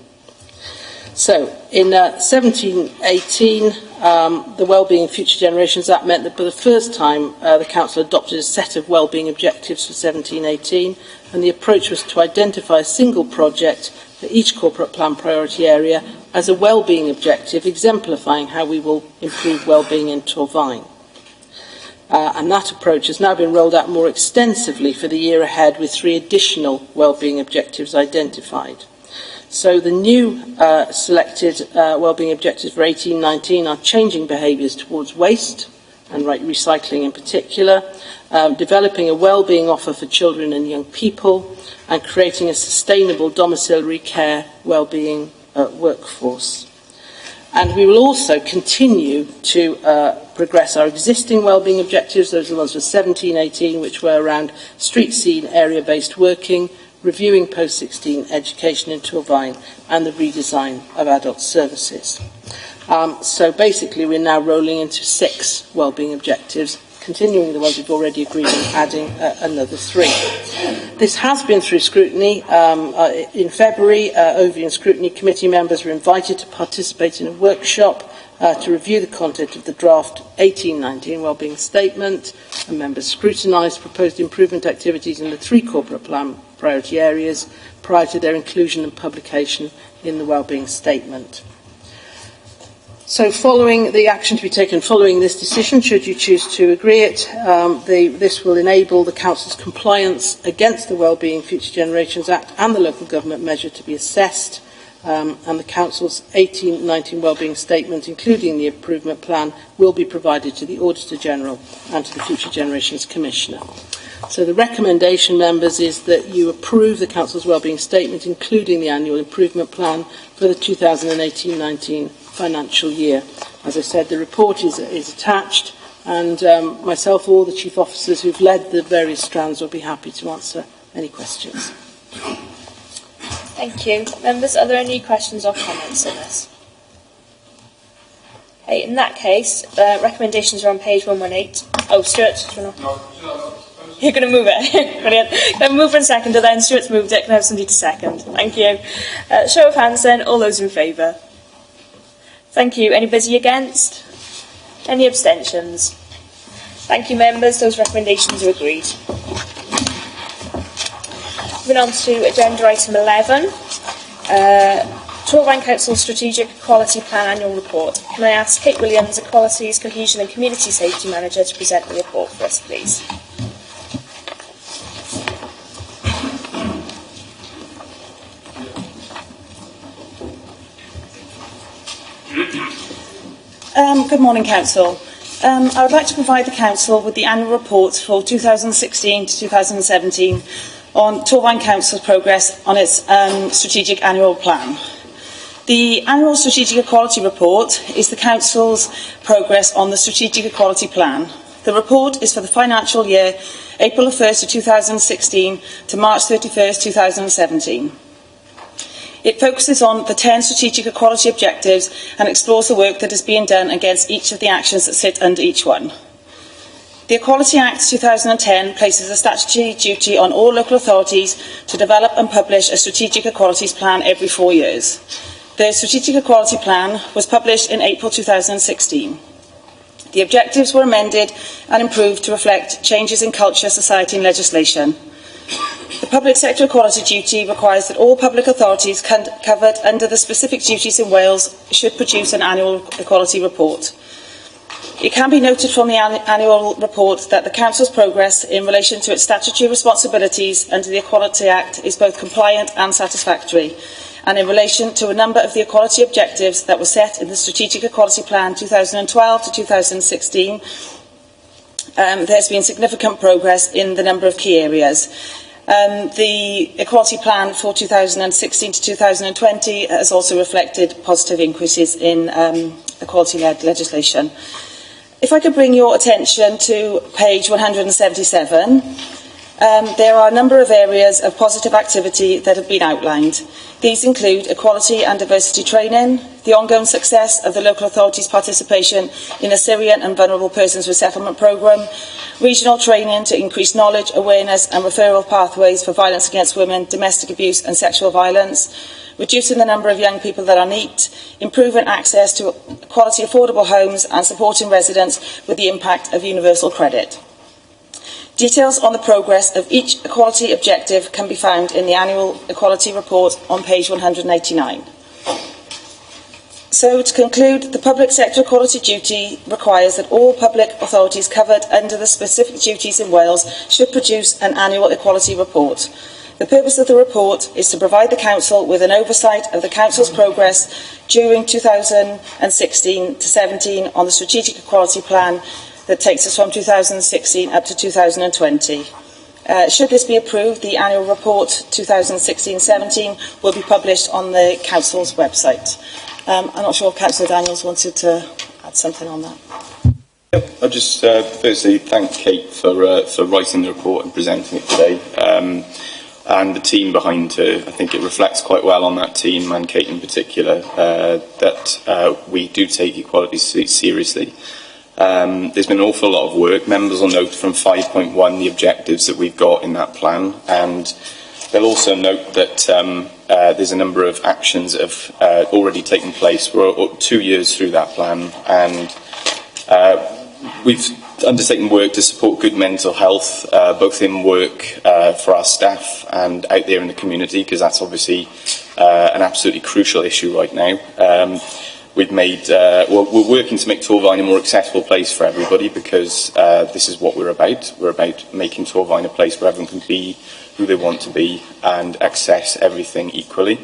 So, in 17-18, the Wellbeing Future Generations Act meant that for the first time the Council adopted a set of wellbeing objectives for 17-18, and the approach was to identify a single project for each corporate plan priority area as a wellbeing objective, exemplifying how we will improve wellbeing in Torfaen. And that approach has now been rolled out more extensively for the year ahead, with 3 additional wellbeing objectives identified. So the new selected wellbeing objectives for 18-19 are changing behaviours towards waste and recycling in particular, developing a wellbeing offer for children and young people, and creating a sustainable domiciliary care wellbeing workforce. And we will also continue to progress our existing wellbeing objectives. Those are the ones for 17-18, which were around street scene area-based working, reviewing post-16 education in Torfaen, and the redesign of adult services. So basically we're now rolling into 6 wellbeing objectives, continuing the ones we've already agreed and adding another 3. This has been through scrutiny. In February, Overview and Scrutiny Committee members were invited to participate in a workshop to review the content of the draft 18-19 wellbeing statement, and members scrutinised proposed improvement activities in the 3 corporate plan priority areas prior to their inclusion and publication in the wellbeing statement. So following the action to be taken following this decision, should you choose to agree it, this will enable the Council's compliance against the Wellbeing Future Generations Act and the local government measure to be assessed, and the Council's 18-19 wellbeing statement, including the improvement plan, will be provided to the Auditor General and to the Future Generations Commissioner. So the recommendation, members, is that you approve the Council's wellbeing statement, including the annual improvement plan for the 2018-19 financial year. As I said, the report is attached, and myself or the Chief Officers who've led the various strands will be happy to answer any questions. Thank you. Members, are there any questions or comments on this? Okay, in that case, recommendations are on page 118. Oh, Stuart, do you want to... You're going to move it. Brilliant. Can I move for a second, and then Stuart's moved it. Can I have somebody to second? Thank you. Show of hands then. All those in favour? Thank you. Anybody against? Any abstentions? Thank you, members. Those recommendations are agreed. Moving on to agenda item 11. Torfaen Council Strategic Equality Plan Annual Report. Can I ask Kate Williams, Equalities, Cohesion and Community Safety Manager, to present the report for us, please? Good morning, Council. I would like to provide the Council with the annual report for 2016 to 2017 on Torfaen Council's progress on its strategic annual plan. The annual Strategic Equality Report is the Council's progress on the Strategic Equality Plan. The report is for the financial year April 1st of 2016 to March 31st, 2017. It focuses on the 10 strategic equality objectives and explores the work that is being done against each of the actions that sit under each one. The Equality Act 2010 places a statutory duty on all local authorities to develop and publish a strategic equalities plan every 4 years. The Strategic Equality Plan was published in April 2016. The objectives were amended and improved to reflect changes in culture, society and legislation. The public sector equality duty requires that all public authorities covered under the specific duties in Wales should produce an annual equality report. It can be noted from the annual report that the Council's progress in relation to its statutory responsibilities under the Equality Act is both compliant and satisfactory, and in relation to a number of the equality objectives that were set in the Strategic Equality Plan 2012 to 2016, there has been significant progress in the number of key areas. The Equality Plan for 2016 to 2020 has also reflected positive increases in equality-led legislation. If I could bring your attention to page 177, there are a number of areas of positive activity that have been outlined. These include equality and diversity training, the ongoing success of the local authorities' participation in the Syrian and Vulnerable Persons Resettlement Programme, regional training to increase knowledge, awareness and referral pathways for violence against women, domestic abuse and sexual violence, reducing the number of young people that are NEET, improving access to quality affordable homes and supporting residents with the impact of universal credit. Details on the progress of each equality objective can be found in the annual equality report on page 189. So, to conclude, the public sector equality duty requires that all public authorities covered under the specific duties in Wales should produce an annual equality report. The purpose of the report is to provide the Council with an oversight of the Council's progress during 2016 to 17 on the Strategic Equality Plan that takes us from 2016 up to 2020. Should this be approved, the annual report 2016-17 will be published on the Council's website. I'm not sure if Councillor Daniels wanted to add something on that. I'll just firstly thank Kate for writing the report and presenting it today. And the team behind her. I think it reflects quite well on that team, and Kate in particular, that we do take equality seriously. There's been an awful lot of work. Members will note from 5.1 the objectives that we've got in that plan, and they'll also note that there's a number of actions that have already taken place. We're 2 years through that plan, and we've undertaken work to support good mental health, both in work for our staff and out there in the community, because that's obviously an absolutely crucial issue right now. We're working to make Torfaen a more accessible place for everybody, because this is what we're about. We're about making Torfaen a place where everyone can be who they want to be and access everything equally.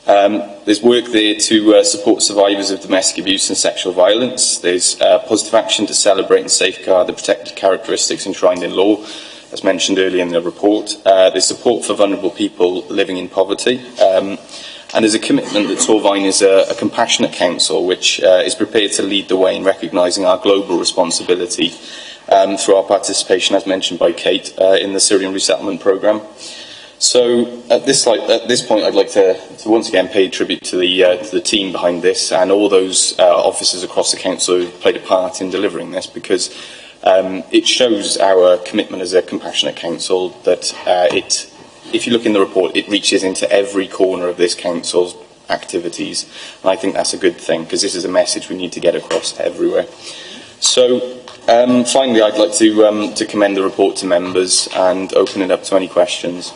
There's work there to support survivors of domestic abuse and sexual violence. There's positive action to celebrate and safeguard the protected characteristics enshrined in law, as mentioned earlier in the report. There's support for vulnerable people living in poverty. And there's a commitment that Torfaen is a compassionate council which is prepared to lead the way in recognising our global responsibility through our participation, as mentioned by Kate, in the Syrian resettlement programme. So at this point, I'd like to once again pay tribute to the team behind this and all those officers across the council who played a part in delivering this, because it shows our commitment as a compassionate council that if you look in the report, it reaches into every corner of this council's activities, and I think that's a good thing, because this is a message we need to get across everywhere. So finally, I'd like to commend the report to members and open it up to any questions.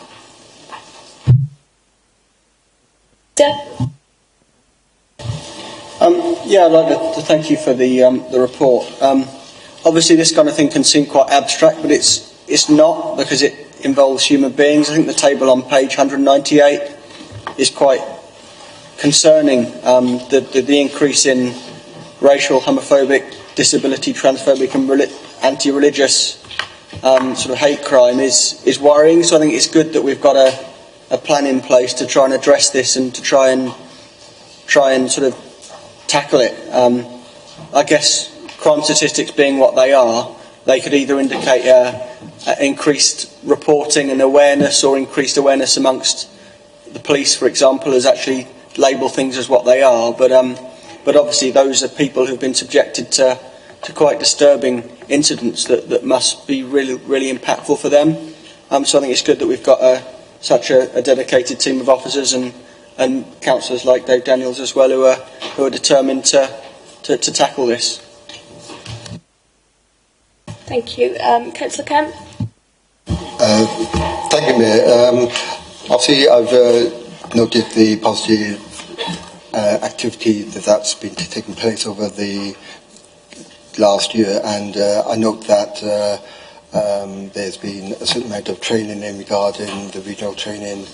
I'd like to thank you for the report. Obviously, this kind of thing can seem quite abstract, but it's not, because it involves human beings. I think the table on page 198 is quite concerning. The increase in racial, homophobic, disability, transphobic, and anti-religious sort of hate crime is worrying. So I think it's good that we've got a plan in place to try and address this and to try and try and sort of tackle it. I guess crime statistics being what they are, they could either indicate increased reporting and awareness, or increased awareness amongst the police, for example, as actually label things as what they are. But obviously those are people who've been subjected to quite disturbing incidents that must be really, really impactful for them. So I think it's good that we've got such a dedicated team of officers and councillors like Dave Daniels as well, who are determined to tackle this. Thank you. Councillor Kemp? Thank you, Mayor. Obviously, I've noted the positive activity that's been taking place over the last year, and I note that there's been a certain amount of training in regarding the regional training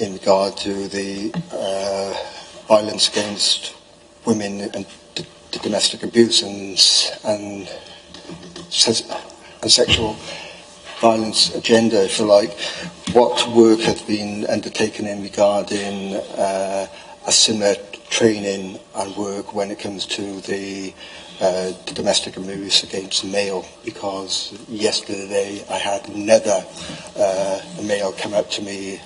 in regard to the violence against women and the domestic abuse and sexual violence agenda, if you like. What work has been undertaken in regarding a similar training and work when it comes to the domestic abuse against male? Because yesterday I had another male come up to me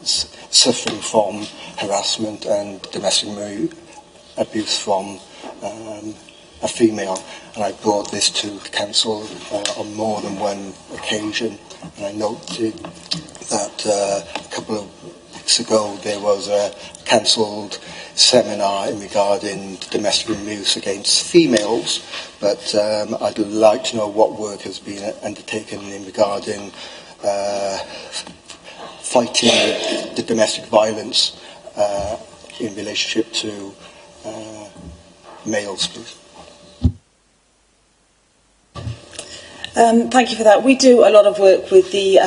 suffering from harassment and domestic abuse from a female, and I brought this to the council on more than one occasion. And I noted that a couple of weeks ago there was a cancelled seminar in regarding domestic abuse against females, but I'd like to know what work has been undertaken in regarding fighting the domestic violence in relationship to males, please. Thank you for that. We do a lot of work with the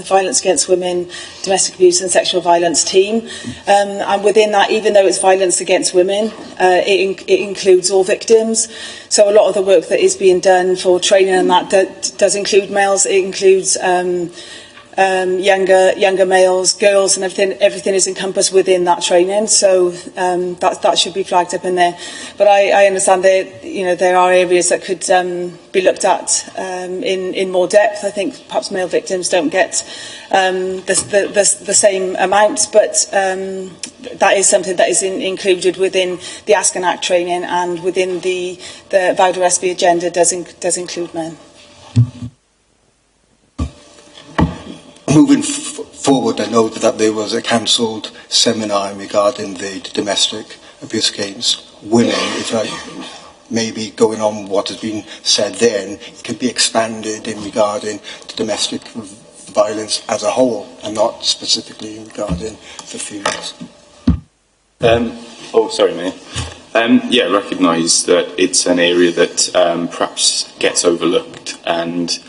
Violence Against Women, Domestic Abuse and Sexual Violence team. And within that, even though it's violence against women, it includes all victims. So a lot of the work that is being done for training and that does include males. It includes younger males, girls, and everything is encompassed within that training. So that should be flagged up in there. But I understand that there are areas that could be looked at in more depth. I think perhaps male victims don't get the same amount, but that is something that is included within the Ask and Act training, and within the Vowdor SB agenda does include men. Moving forward, I know that there was a cancelled seminar regarding the domestic abuse against women. If maybe going on what has been said then, it can be expanded in regarding the domestic violence as a whole, and not specifically regarding the females. Sorry, Mayor. I recognise that it's an area that perhaps gets overlooked, and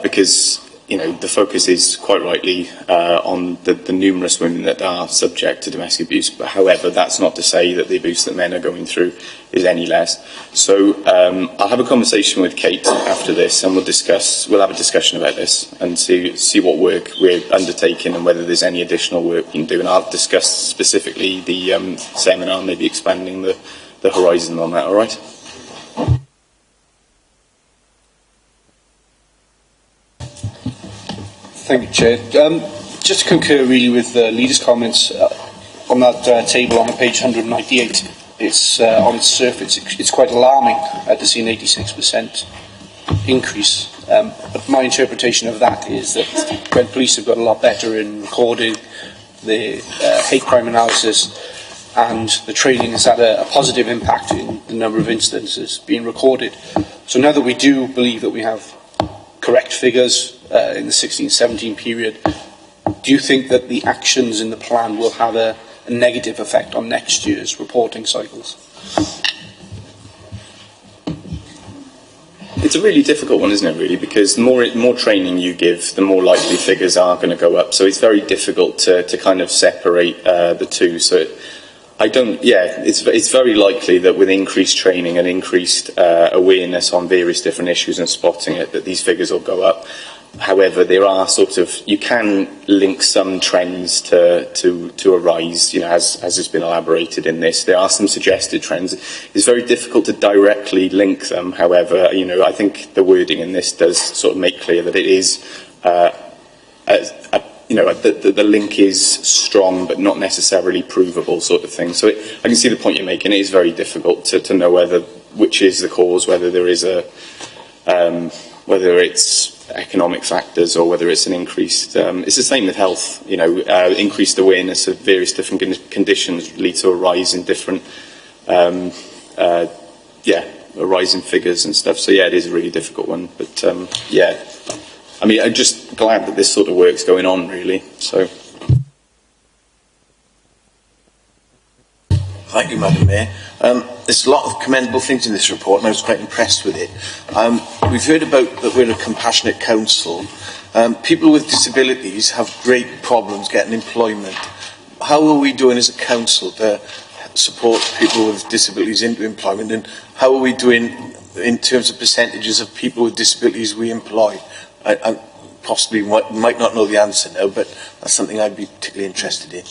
because the focus is quite rightly on the numerous women that are subject to domestic abuse. But however, that's not to say that the abuse that men are going through is any less. So I'll have a conversation with Kate after this, and we'll have a discussion about this and see what work we're undertaking and whether there's any additional work we can do. And I'll discuss specifically the seminar, maybe expanding the horizon on that. All right. Thank you, Chair. Just to concur really with the leader's comments on that table on page 198, it's on its surface it's quite alarming to see an 86% increase. But my interpretation of that is that when police have got a lot better in recording the hate crime analysis, and the training has had a positive impact in the number of instances being recorded. So now that we do believe that we have correct figures in the 16-17 period, do you think that the actions in the plan will have a negative effect on next year's reporting cycles? It's a really difficult one, isn't it, really? Because the more training you give, the more likely figures are going to go up. So it's very difficult to kind of separate the two. So it's very likely that with increased training and increased awareness on various different issues and spotting it, that these figures will go up. However, there are you can link some trends to a rise, as has been elaborated in this. There are some suggested trends. It's very difficult to directly link them. However, I think the wording in this does sort of make clear that it is, the link is strong but not necessarily provable sort of thing. So I can see the point you're making. It is very difficult to know which is the cause, whether there is whether it's economic factors or whether it's an increased... it's the same with health, increased awareness of various different conditions lead to a rise in different, a rise in figures and stuff. So yeah, it is a really difficult one. But I'm just glad that this sort of work's going on, really. So. Thank you, Madam Mayor. There's a lot of commendable things in this report, and I was quite impressed with it. We've heard about that we're a compassionate council. People with disabilities have great problems getting employment. How are we doing as a council to support people with disabilities into employment, and how are we doing in terms of percentages of people with disabilities we employ? I possibly might not know the answer now, but that's something I'd be particularly interested in.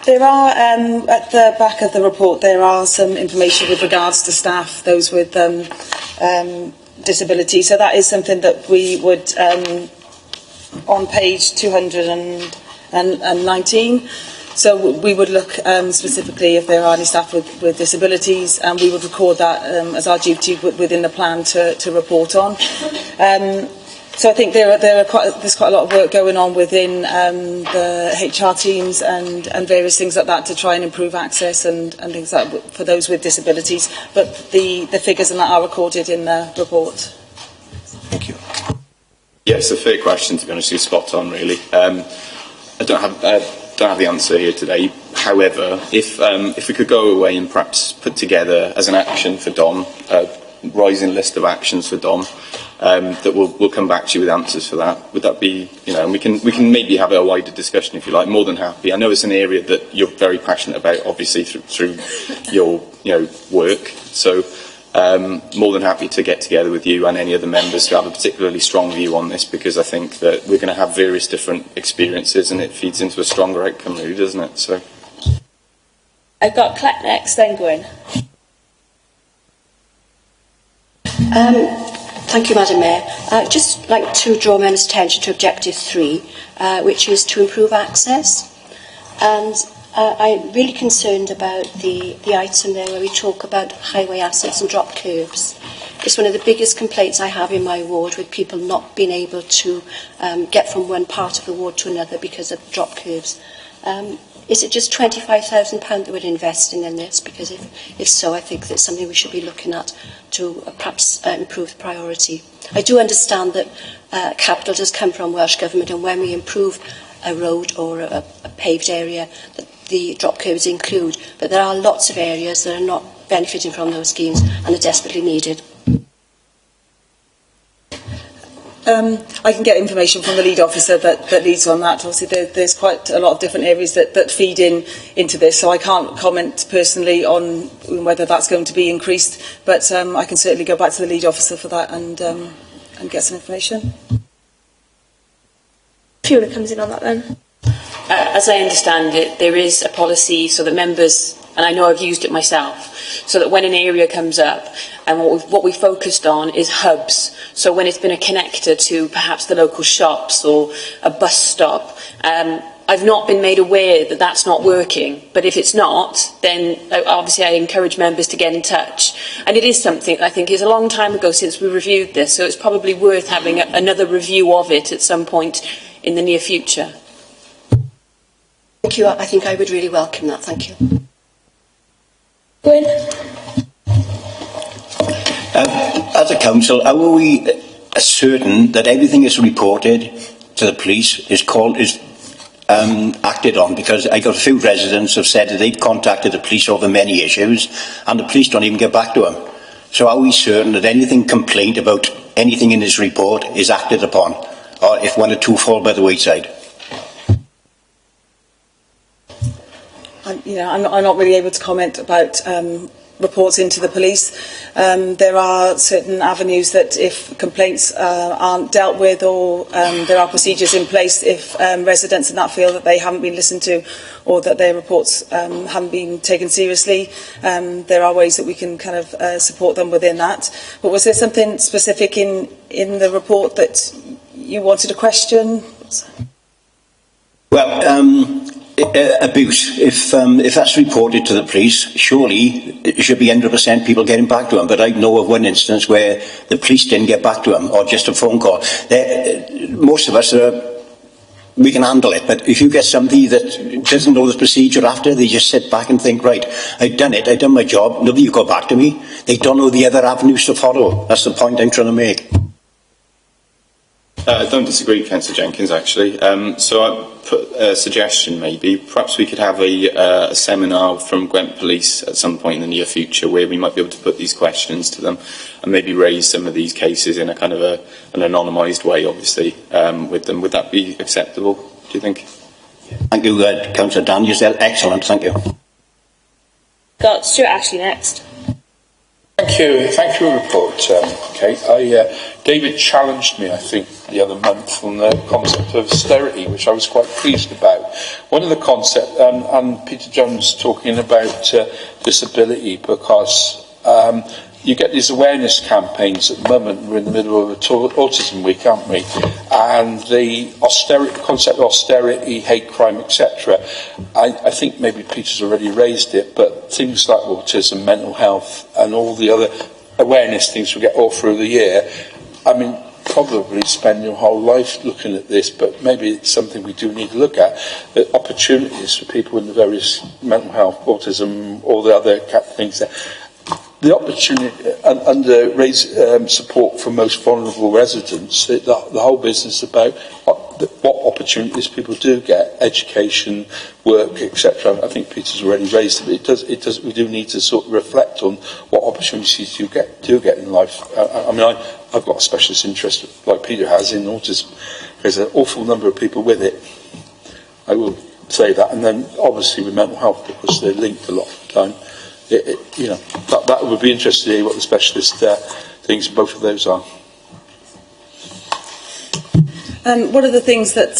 There are, at the back of the report, there are some information with regards to staff, those with disability. So that is something that we would, on page 219, so we would look specifically if there are any staff with disabilities, and we would record that as our duty within the plan to report on. So I think there's quite a lot of work going on within the HR teams and various things like that to try and improve access and things like that for those with disabilities. But the figures and that are recorded in the report. Thank you. Yeah, it's a fair question, to be honest. You're spot on, really. I don't have the answer here today. However, if we could go away and perhaps put together as an action for Dom, a rising list of actions for Dom, that we'll come back to you with answers for that. Would that be, and we can maybe have a wider discussion if you like. More than happy. I know it's an area that you're very passionate about, obviously through your work. So more than happy to get together with you and any other members who have a particularly strong view on this, because I think that we're going to have various different experiences, and it feeds into a stronger outcome, really, doesn't it? So I've got Claire next, then Gwyn. Thank you, Madam Mayor. I'd just like to draw members' attention to Objective 3, which is to improve access. And I'm really concerned about the item there where we talk about highway assets and drop curbs. It's one of the biggest complaints I have in my ward, with people not being able to get from one part of the ward to another because of drop curbs. Is it just £25,000 that we're investing in this? Because if so, I think that's something we should be looking at to perhaps improve the priority. I do understand that capital does come from Welsh Government, and when we improve a road or a paved area, that the drop curbs include. But there are lots of areas that are not benefiting from those schemes and are desperately needed. I can get information from the lead officer that leads on that. Obviously, there's quite a lot of different areas that feed into this, so I can't comment personally on whether that's going to be increased, but I can certainly go back to the lead officer for that and get some information. Fiona comes in on that then. As I understand it, there is a policy so that members, and I know I've used it myself, so that when an area comes up, and what we focused on is hubs. So when it's been a connector to perhaps the local shops or a bus stop, I've not been made aware that that's not working. But if it's not, then obviously I encourage members to get in touch. And it is something I think is a long time ago since we reviewed this, so it's probably worth having another review of it at some point in the near future. Thank you. I think I would really welcome that. Thank you. Gwyn? As a council, how are we certain that everything is reported to the police, is acted on? Because I got a few residents have said that they've contacted the police over many issues, and the police don't even get back to them. So are we certain that anything complained about anything in this report is acted upon, or if one or two fall by the wayside? I'm not really able to comment about reports into the police. There are certain avenues that if complaints aren't dealt with, or there are procedures in place if residents in that feel that they haven't been listened to or that their reports haven't been taken seriously, there are ways that we can kind of support them within that. But was there something specific in the report that you wanted to question? Well, abuse. If that's reported to the police, surely it should be 100% people getting back to them. But I know of one instance where the police didn't get back to them, or just a phone call. Most of us we can handle it. But if you get somebody that doesn't know the procedure after, they just sit back and think, right, I've done it, I've done my job, nobody got back to me. They don't know the other avenues to follow. That's the point I'm trying to make. I don't disagree, Councillor Jenkins, actually. So I put a suggestion, maybe. Perhaps we could have a seminar from Gwent Police at some point in the near future where we might be able to put these questions to them and maybe raise some of these cases in a kind of an anonymised way, obviously, with them. Would that be acceptable, do you think? Thank you, Councillor Dan. You said excellent, thank you. Got Stuart Ashley next. Thank you for your report, Kate. David challenged me, I think, the other month on the concept of austerity, which I was quite pleased about. One of the concepts, and Peter Jones talking about disability, because you get these awareness campaigns at the moment. We're in the middle of Autism Week, aren't we? And the concept of austerity, hate crime, etc. I think maybe Peter's already raised it, but things like autism, mental health, and all the other awareness things we get all through the year. I mean, probably spend your whole life looking at this, but maybe it's something we do need to look at. The opportunities for people in the various mental health, autism, all the other things there. The opportunity under support for most vulnerable residents, the whole business about what opportunities people do get, education, work, etc. I think Peter's already raised it, but it does. We do need to sort of reflect on what opportunities you do get in life. I mean, I've got a specialist interest, like Peter has, in autism. There's an awful number of people with it. I will say that, and then obviously with mental health, because they're linked a lot of the time. That would be interesting to hear what the specialist things both of those are. One of the things that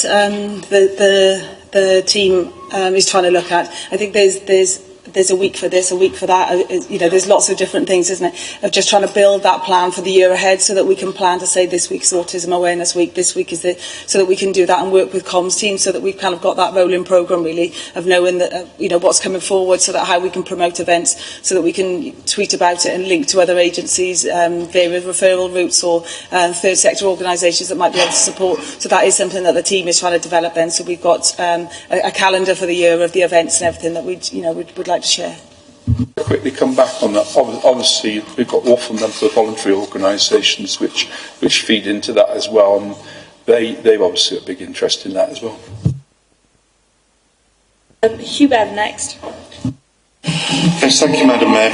the team is trying to look at, I think there's a week for this, a week for that. There's lots of different things, isn't it? Of just trying to build that plan for the year ahead, so that we can plan to say this week's Autism Awareness Week, this week is so that we can do that and work with comms teams, so that we've kind of got that rolling programme really of knowing that what's coming forward, so that how we can promote events, so that we can tweet about it and link to other agencies, various referral routes or third sector organisations that might be able to support. So that is something that the team is trying to develop then. So we've got a calendar for the year of the events and everything that we'd like to share. Quickly come back on that. Obviously, we've got awful number of voluntary organisations which feed into that as well, and they've obviously got a big interest in that as well. Hugh Bev next. Yes, thank you, Madam Mayor.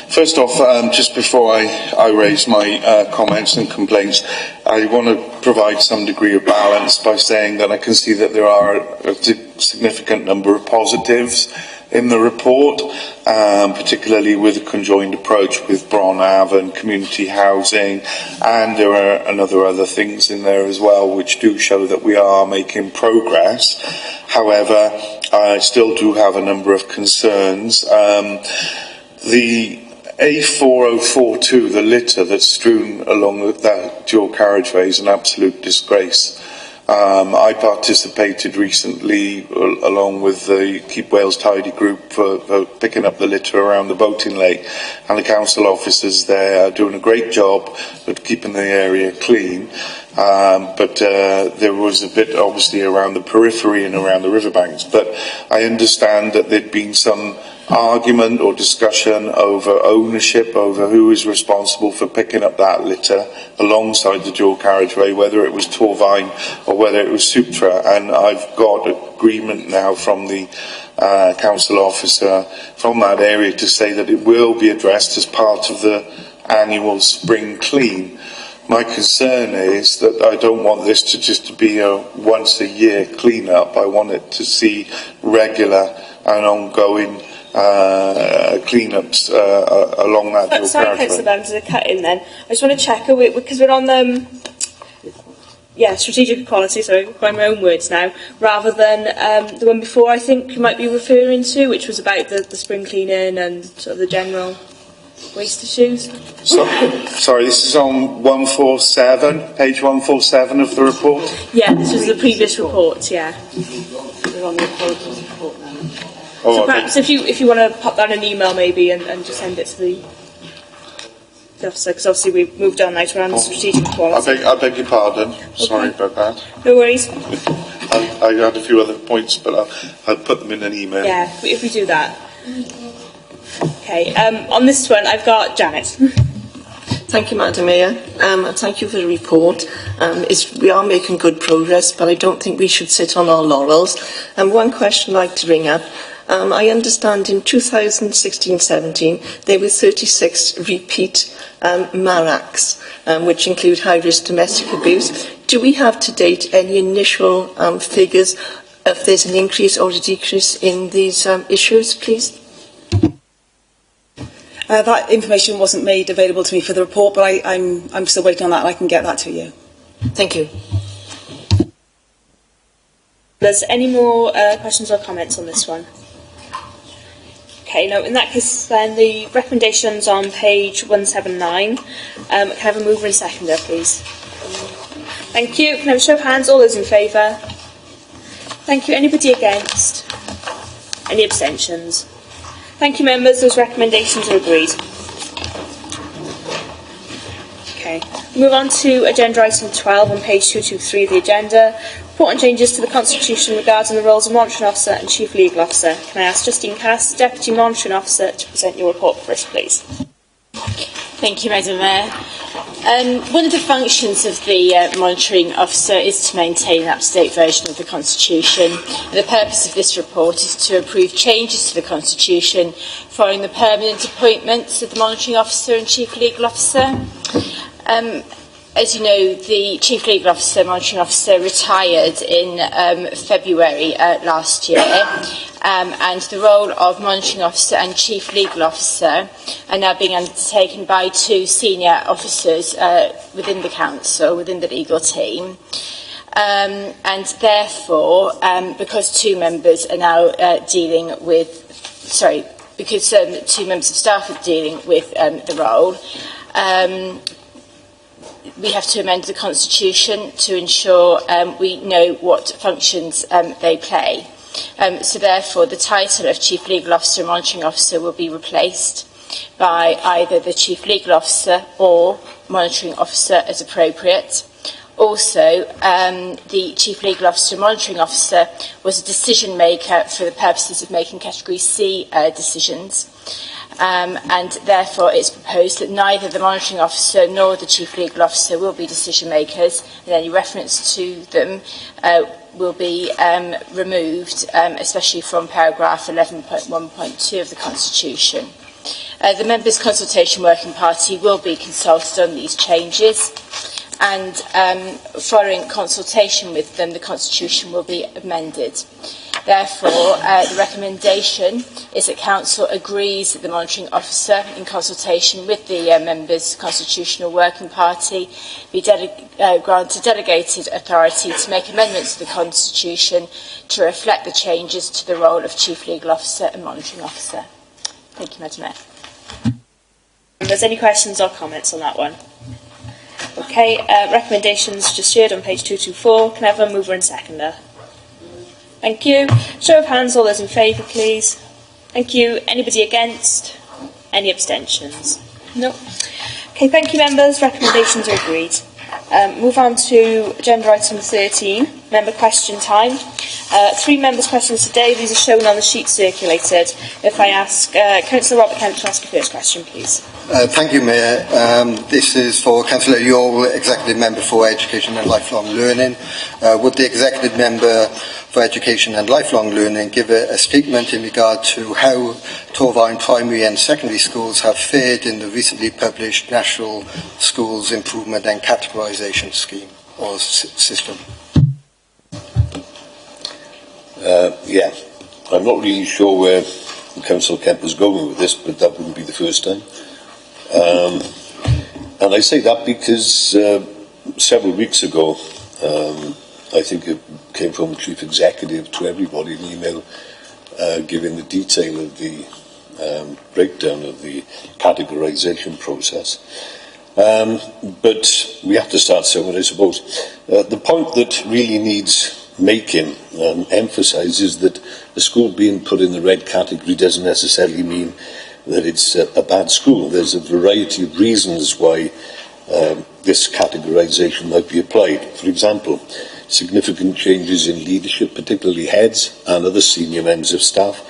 First off, just before I raise my comments and complaints, I want to provide some degree of balance by saying that I can see that there are a significant number of positives in the report, particularly with a conjoined approach with Bron Ave and community housing, and there are other things in there as well which do show that we are making progress. However, I still do have a number of concerns. The A4042, the litter that's strewn along that dual carriageway, is an absolute disgrace. I participated recently along with the Keep Wales Tidy group for picking up the litter around the boating lake, and the council officers there are doing a great job at keeping the area clean. But there was a bit obviously around the periphery and around the riverbanks, but I understand that there'd been some argument or discussion over ownership, over who is responsible for picking up that litter alongside the dual carriageway, whether it was Torvine or whether it was Sutra, and I've got agreement now from the council officer from that area to say that it will be addressed as part of the annual spring clean. My concern is that I don't want this to just be a once a year clean up. I want it to see regular and ongoing clean-ups along that dual Sorry, carriageway. Councillor Barnes, to cut in then. I just want to check, because we're on strategic equality, sorry, by my own words now, rather than the one before I think you might be referring to, which was about the spring cleaning and sort of the general waste issues. Sorry, this is on 147, page 147 of the report? Yeah, this was the previous report, yeah. We're on the authorities report now. Oh, So perhaps if you want to pop that in an email maybe and just send it to the officer, because obviously we've moved on now to around strategic equality. I beg your pardon. Sorry about that. No worries. I had a few other points, but I'll put them in an email. Yeah, if we do that. Okay, on this one I've got Janet. Thank you, Madam Mayor, and thank you for the report. We are making good progress, but I don't think we should sit on our laurels. One question I'd like to bring up. I understand in 2016-17 there were 36 repeat MARACs, which include high-risk domestic abuse. Do we have to date any initial figures if there's an increase or a decrease in these issues, please? That information wasn't made available to me for the report, but I'm still waiting on that and I can get that to you. Thank you. There's any more questions or comments on this one? Okay, no, in that case then the recommendations on page 179. Can I have a mover and seconder, please? Thank you. Can I have a show of hands? All those in favour? Thank you. Anybody against? Any abstentions? Thank you, members. Those recommendations are agreed. Okay. Move on to agenda item 12 on page 223 of the agenda. Report on changes to the Constitution regarding the roles of Monitoring Officer and Chief Legal Officer. Can I ask Justine Cass, Deputy Monitoring Officer, to present your report for us, please? Thank you, Madam Mayor. One of the functions of the Monitoring Officer is to maintain an up-to-date version of the Constitution. And the purpose of this report is to approve changes to the Constitution following the permanent appointments of the Monitoring Officer and Chief Legal Officer. As you know, the Chief Legal Officer, Monitoring Officer, retired in February last year, and the role of Monitoring Officer and Chief Legal Officer are now being undertaken by two senior officers within the Council, within the legal team. And therefore, because two members are now because two members of staff are dealing with the role, we have to amend the Constitution to ensure we know what functions they play. So therefore, the title of Chief Legal Officer and Monitoring Officer will be replaced by either the Chief Legal Officer or Monitoring Officer as appropriate. Also, the Chief Legal Officer and Monitoring Officer was a decision maker for the purposes of making Category C decisions. And therefore it's proposed that neither the Monitoring Officer nor the Chief Legal Officer will be decision makers, and any reference to them will be removed, especially from paragraph 11.1.2 of the Constitution. The Members' Consultation Working Party will be consulted on these changes, and following consultation with them, the Constitution will be amended. Therefore, the recommendation is that Council agrees that the Monitoring Officer, in consultation with the Members' Constitutional Working Party, be granted delegated authority to make amendments to the Constitution to reflect the changes to the role of Chief Legal Officer and Monitoring Officer. Thank you, Madam Mayor. If there's any questions or comments on that one? Okay, recommendations just shared on page 224. Can I have a mover and seconder? Thank you. Show of hands, all those in favour, please. Thank you. Anybody against? Any abstentions? No. Okay, thank you, members. Recommendations are agreed. Move on to agenda item 13, member question time. 3 members' questions today. These are shown on the sheet circulated. If I ask Councillor Robert Kemp to ask the first question, please. Thank you, Mayor. This is for Councillor Yule, Executive Member for Education and Lifelong Learning. Would the Executive Member for Education and Lifelong Learning give a statement in regard to how Torfaen primary and secondary schools have fared in the recently published National Schools Improvement and Categorisation Scheme or system? Yeah, I'm not really sure where Councillor Kemp was going with this, but that wouldn't be the first time. And I say that because several weeks ago, I think it came from the Chief Executive to everybody, an email giving the detail of the breakdown of the categorisation process. But we have to start somewhere, I suppose. The point that really needs making emphasises that the school being put in the red category doesn't necessarily mean that it's a bad school. There's a variety of reasons why this categorisation might be applied. For example, significant changes in leadership, particularly heads and other senior members of staff.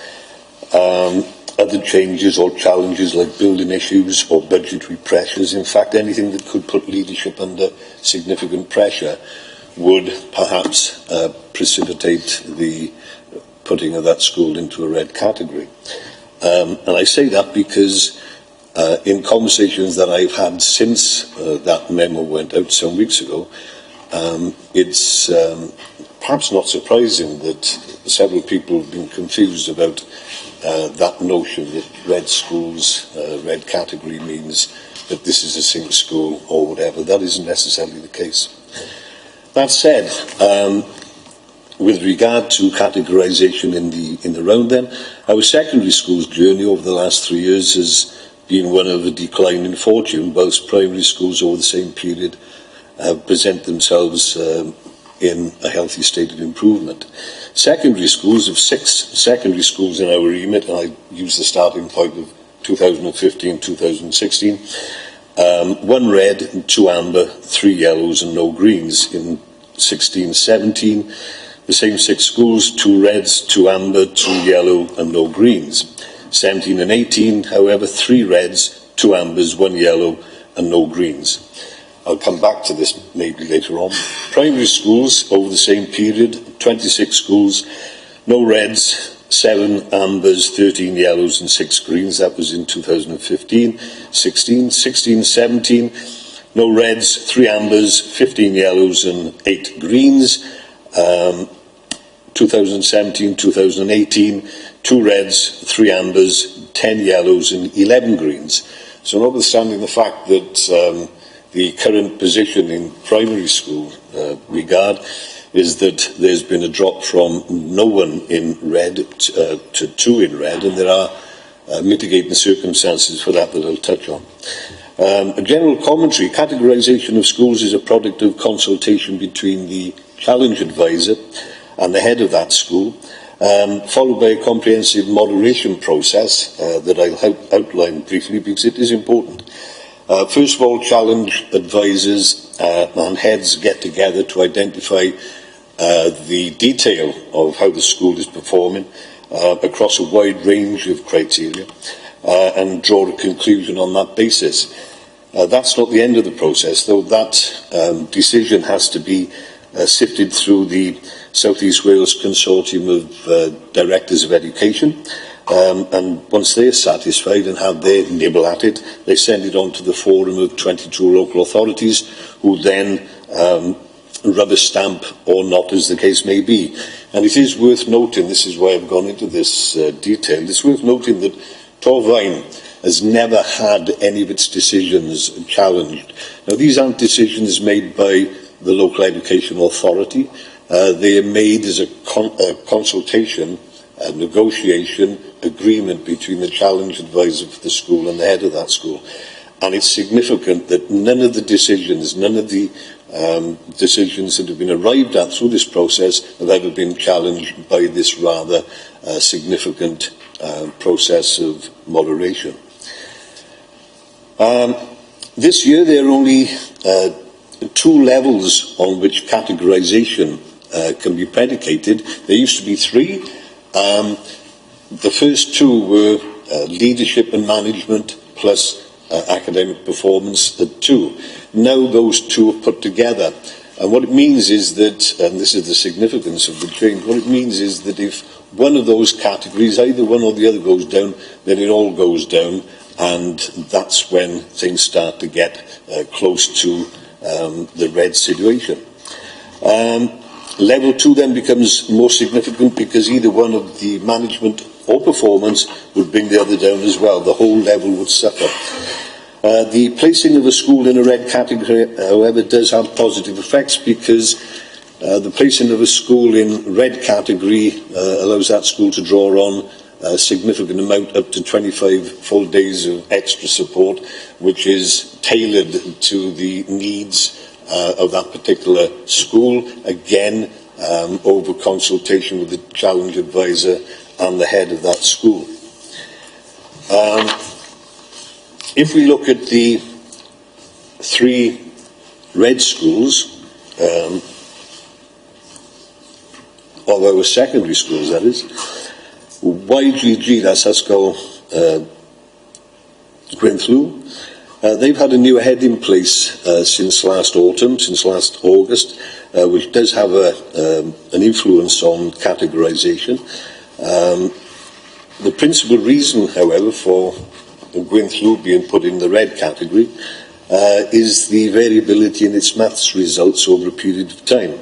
Other changes or challenges like building issues or budgetary pressures. In fact, anything that could put leadership under significant pressure would perhaps precipitate the putting of that school into a red category. And I say that because in conversations that I've had since that memo went out some weeks ago, it's perhaps not surprising that several people have been confused about that notion that red schools, red category means that this is a single school or whatever. That isn't necessarily the case. That said, with regard to categorisation in the round then, our secondary school's journey over the last 3 years has been one of a decline in fortune. Whilst primary schools over the same period present themselves in a healthy state of improvement. Secondary schools, of 6 secondary schools in our remit, and I use the starting point of 2015-2016, 1 red and 2 amber, 3 yellows and no greens. In 16-17, the same 6 schools, 2 reds, 2 amber, 2 yellow and no greens. 17 and 18, however, 3 reds, 2 ambers, 1 yellow and no greens. I'll come back to this maybe later on. Primary schools over the same period, 26 schools, no reds, 7 ambers, 13 yellows and 6 greens. That was in 2015. 16-17, no reds, 3 ambers, 15 yellows and 8 greens. 2017-2018, 2 reds, 3 ambers, 10 yellows and 11 greens. So notwithstanding the fact that the current position in primary school regard is that there's been a drop from no one in red to 2 in red, and there are mitigating circumstances for that I'll touch on. A general commentary: categorisation of schools is a product of consultation between the challenge advisor and the head of that school, followed by a comprehensive moderation process that I'll outline briefly because it is important. First of all, challenge advisors and heads get together to identify the detail of how the school is performing across a wide range of criteria and draw a conclusion on that basis. That's not the end of the process, though. That decision has to be sifted through the South East Wales Consortium of Directors of Education, and once they're satisfied and have their nibble at it, they send it on to the forum of 22 local authorities, who then rubber stamp or not, as the case may be. And it is worth noting, this is why I've gone into this detail, it's worth noting that Torfaen has never had any of its decisions challenged. Now, these aren't decisions made by the local education authority. They are made as a consultation, a negotiation, agreement between the challenge advisor for the school and the head of that school. And it's significant that none of the decisions that have been arrived at through this process have ever been challenged by this rather significant process of moderation. This year there are only 2 levels on which categorisation can be predicated. There used to be 3. The first 2 were leadership and management plus academic performance at 2. Now those 2 are put together. And what it means is that, and this is the significance of the change, what it means is that if one of those categories, either one or the other, goes down, then it all goes down, and that's when things start to get close to the red situation. Level 2 then becomes more significant because either one of the management or performance would bring the other down as well. The whole level would suffer. The placing of a school in a red category, however, does have positive effects because the placing of a school in red category allows that school to draw on a significant amount, up to 25 full days of extra support, which is tailored to the needs of that particular school, again, over consultation with the challenge advisor and the head of that school. If we look at the 3 red schools, of our secondary schools, that is, YGG, that's Ysgol Gwenthlu, they've had a new head in place since last autumn, since last August, which does have an influence on categorisation. The principal reason, however, for Gwenthlu being put in the red category is the variability in its maths results over a period of time.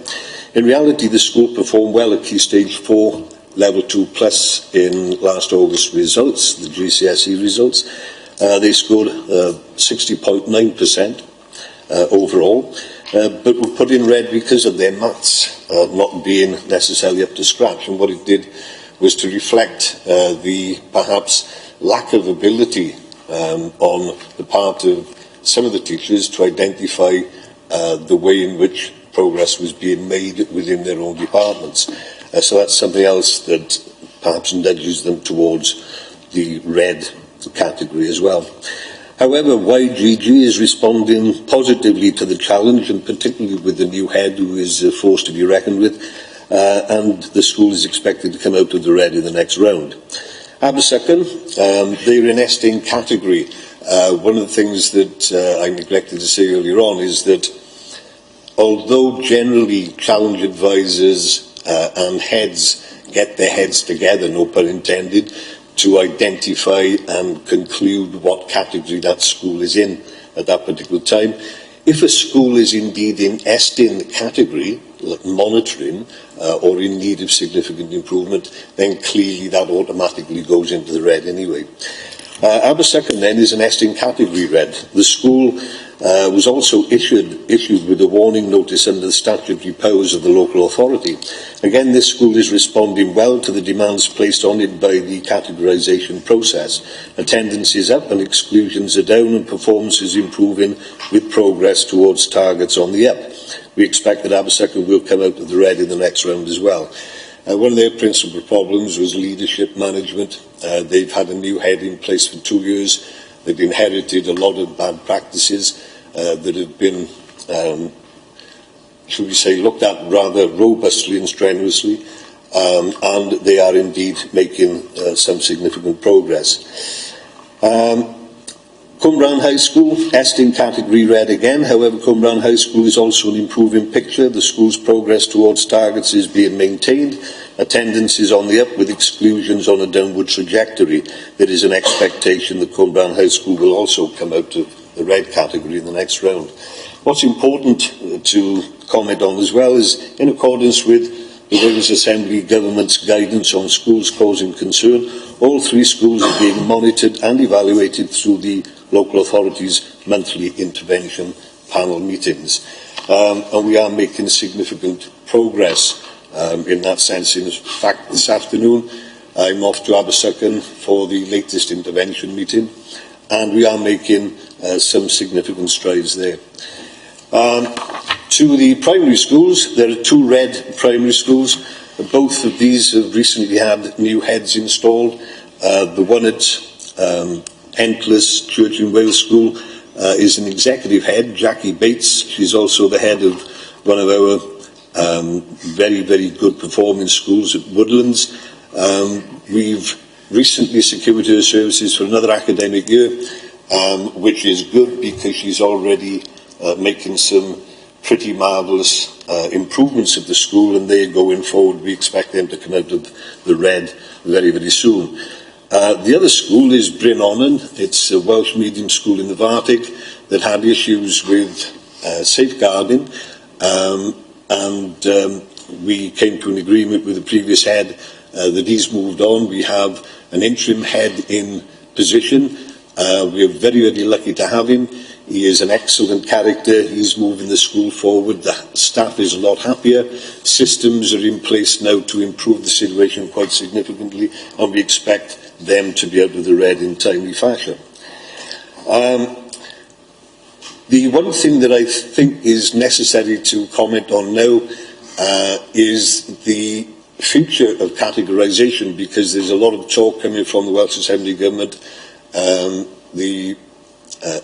In reality, the school performed well at Key Stage 4 Level 2 Plus in last August results, the GCSE results. They scored 60.9% overall, but were put in red because of their maths not being necessarily up to scratch. And what it did was to reflect the perhaps lack of ability on the part of some of the teachers to identify the way in which progress was being made within their own departments. So that's something else that perhaps nudges them towards the red category as well. However, YGG is responding positively to the challenge, and particularly with the new head who is a force to be reckoned with, and the school is expected to come out of the red in the next round. Abersycon, they're in Esting category. One of the things that I neglected to say earlier on is that although generally challenge advisors and heads get their heads together, no pun intended, to identify and conclude what category that school is in at that particular time, if a school is indeed in Esting category, like monitoring, or in need of significant improvement, then clearly that automatically goes into the red anyway. Abersycon then is an Esting category red. The school was also issued with a warning notice under the statutory powers of the local authority. Again, this school is responding well to the demands placed on it by the categorisation process. Attendance is up and exclusions are down, and performance is improving with progress towards targets on the up. We expect that Abersycon will come out of the red in the next round as well. One of their principal problems was leadership management. They've had a new head in place for 2 years. They've inherited a lot of bad practices that have been, should we say, looked at rather robustly and strenuously, and they are indeed making some significant progress. Cwmbran High School, Esting category red again. However, Cwmbran High School is also an improving picture. The school's progress towards targets is being maintained. Attendance is on the up with exclusions on a downward trajectory. There is an expectation that Cwmbran High School will also come out of the red category in the next round. What's important to comment on as well is, in accordance with the Wales Assembly Government's guidance on schools causing concern, all 3 schools are being monitored and evaluated through the local authority's monthly intervention panel meetings. And we are making significant progress in that sense. In fact, this afternoon I'm off to Abersycon for the latest intervention meeting, and we are making some significant strides there. To the primary schools, there are 2 red primary schools. Both of these have recently had new heads installed. The one at Entlas Church in Wales School is an executive head, Jackie Bates. She's also the head of one of our very, very good performing schools at Woodlands. We've recently secured her services for another academic year, which is good because she's already making some pretty marvellous improvements of the school, and they're going forward. We expect them to come out of the red very, very soon. The other school is Bryn Onan. It's a Welsh medium school in the Fartig that had issues with safeguarding, and we came to an agreement with the previous head that he's moved on. We have an interim head in position. We are very, very lucky to have him. He is an excellent character. He's moving the school forward. The staff is a lot happier. Systems are in place now to improve the situation quite significantly, and we expect them to be out of the red in timely fashion. The one thing that I think is necessary to comment on now is the future of categorisation, because there's a lot of talk coming from the Welsh Assembly Government, the